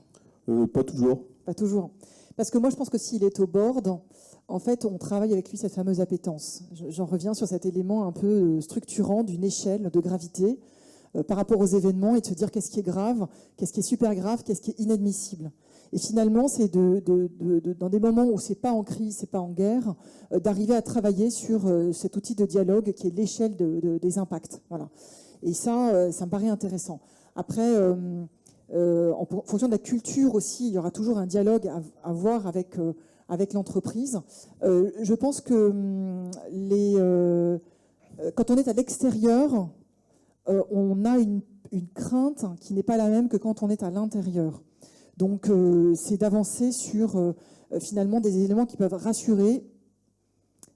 Pas toujours. Pas toujours. Parce que moi, je pense que s'il est au board, en fait, on travaille avec lui cette fameuse appétence. J'en reviens sur cet élément un peu structurant d'une échelle de gravité par rapport aux événements et de se dire qu'est-ce qui est grave, qu'est-ce qui est super grave, qu'est-ce qui est inadmissible. Et finalement, c'est dans des moments où c'est pas en crise, c'est pas en guerre, d'arriver à travailler sur cet outil de dialogue qui est l'échelle des impacts. Voilà. Et ça, ça me paraît intéressant. Après, en fonction de la culture aussi, il y aura toujours un dialogue à avoir avec l'entreprise. Je pense que quand on est à l'extérieur, on a une crainte qui n'est pas la même que quand on est à l'intérieur. Donc, c'est d'avancer sur finalement des éléments qui peuvent rassurer,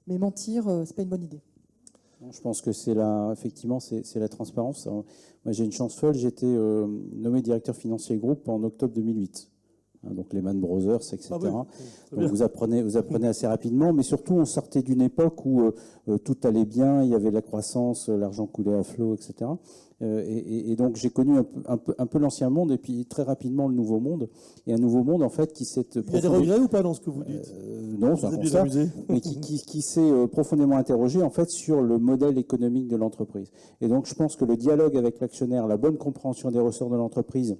mais mentir, c'est pas une bonne idée. Je pense que effectivement, c'est la transparence. Moi, j'ai une chance folle. J'ai été nommé directeur financier groupe en octobre 2008. Donc Lehman Brothers, etc. Ah oui, donc vous apprenez assez rapidement, mais surtout on sortait d'une époque où tout allait bien, il y avait de la croissance, l'argent coulait à flot, etc. Et donc j'ai connu un peu l'ancien monde et puis très rapidement le nouveau monde. Et un nouveau monde en fait qui s'est... Il y a des regrets ou pas dans ce que vous dites? Non, c'est un constat, mais qui s'est profondément interrogé en fait sur le modèle économique de l'entreprise. Et donc je pense que le dialogue avec l'actionnaire, la bonne compréhension des ressorts de l'entreprise,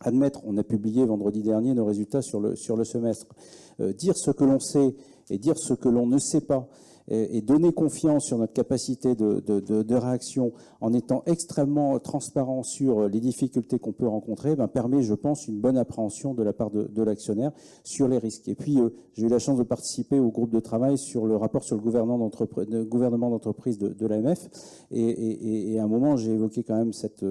admettre, on a publié vendredi dernier nos résultats sur le semestre, dire ce que l'on sait et dire ce que l'on ne sait pas, et donner confiance sur notre capacité de réaction en étant extrêmement transparent sur les difficultés qu'on peut rencontrer, permet, je pense, une bonne appréhension de la part de l'actionnaire sur les risques. Et puis, j'ai eu la chance de participer au groupe de travail sur le rapport sur le gouvernement d'entreprise de l'AMF, et à un moment, j'ai évoqué quand même cette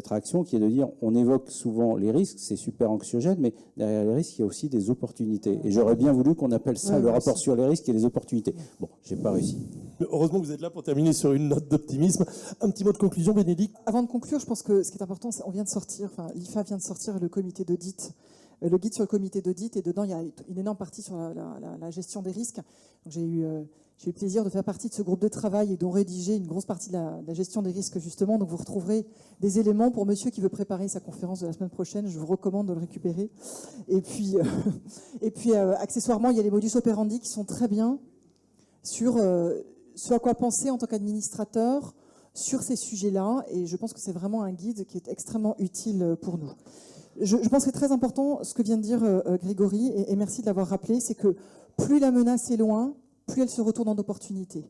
réaction qui est de dire on évoque souvent les risques, c'est super anxiogène, mais derrière les risques, il y a aussi des opportunités. Et j'aurais bien voulu qu'on appelle ça le rapport sur les risques et les opportunités. Bon, j'ai pas réussi. Heureusement que vous êtes là pour terminer sur une note d'optimisme. Un petit mot de conclusion, Bénédicte? Avant de conclure, je pense que ce qui est important, on vient de sortir, l'IFA vient de sortir le comité d'audit, le guide sur le comité d'audit, et dedans, il y a une énorme partie sur la gestion des risques. Donc, j'ai eu le plaisir de faire partie de ce groupe de travail et d'en rédiger une grosse partie de la gestion des risques, justement. Donc, vous retrouverez des éléments pour monsieur qui veut préparer sa conférence de la semaine prochaine. Je vous recommande de le récupérer. Et puis, accessoirement, il y a les modus operandi qui sont très bien sur ce à quoi penser en tant qu'administrateur sur ces sujets-là, et je pense que c'est vraiment un guide qui est extrêmement utile pour nous. Je pense que c'est très important ce que vient de dire Grégory, et merci de l'avoir rappelé, c'est que plus la menace est loin, plus elle se retourne en opportunité.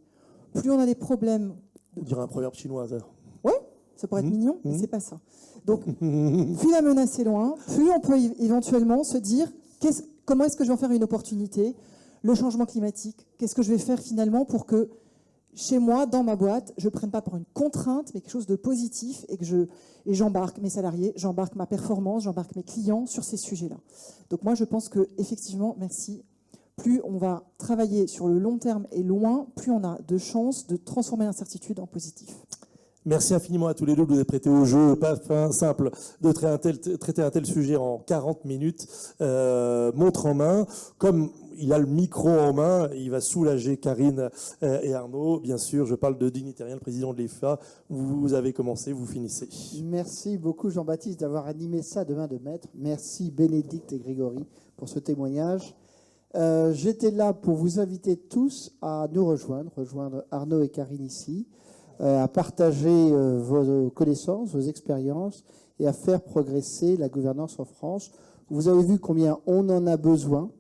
Plus on a des problèmes... On dirait un proverbe chinois, ça. Oui, ça pourrait être mignon, mais c'est pas ça. Donc, plus la menace est loin, plus on peut éventuellement se dire comment est-ce que je vais en faire une opportunité. Le changement climatique, qu'est-ce que je vais faire finalement pour que chez moi, dans ma boîte, je ne prenne pas pour une contrainte, mais quelque chose de positif et que j'embarque mes salariés, j'embarque ma performance, j'embarque mes clients sur ces sujets-là. Donc moi, je pense que effectivement, merci. Plus on va travailler sur le long terme et loin, plus on a de chances de transformer l'incertitude en positif. Merci infiniment à tous les deux de vous être prêtés au jeu. Pas simple de traiter un tel sujet en 40 minutes. Montre en main. Comme il a le micro en main, il va soulager Karine et Arnaud. Bien sûr, je parle de Dignitérien, le président de l'IFA. Vous avez commencé, vous finissez. Merci beaucoup Jean-Baptiste d'avoir animé ça de main de maître. Merci Bénédicte et Grégory pour ce témoignage. J'étais là pour vous inviter tous à nous rejoindre Arnaud et Karine ici, à partager vos connaissances, vos expériences et à faire progresser la gouvernance en France. Vous avez vu combien on en a besoin.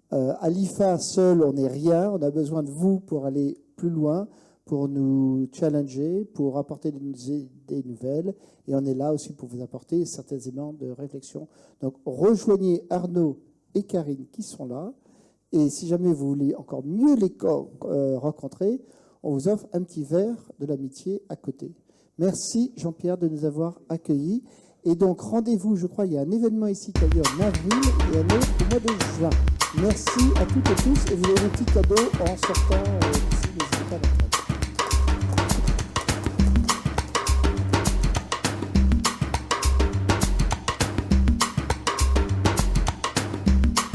À l'IFA, seul, on n'est rien. On a besoin de vous pour aller plus loin, pour nous challenger, pour apporter des nouvelles. Et on est là aussi pour vous apporter certains éléments de réflexion. Donc, rejoignez Arnaud et Karine qui sont là. Et si jamais vous voulez encore mieux les rencontrer, on vous offre un petit verre de l'amitié à côté. Merci Jean-Pierre de nous avoir accueillis. Et donc rendez-vous, je crois, il y a un événement ici qui a lieu en avril et un autre au mois de juin. Merci à toutes et tous et vous avez un petit cadeau en sortant d'ici les états.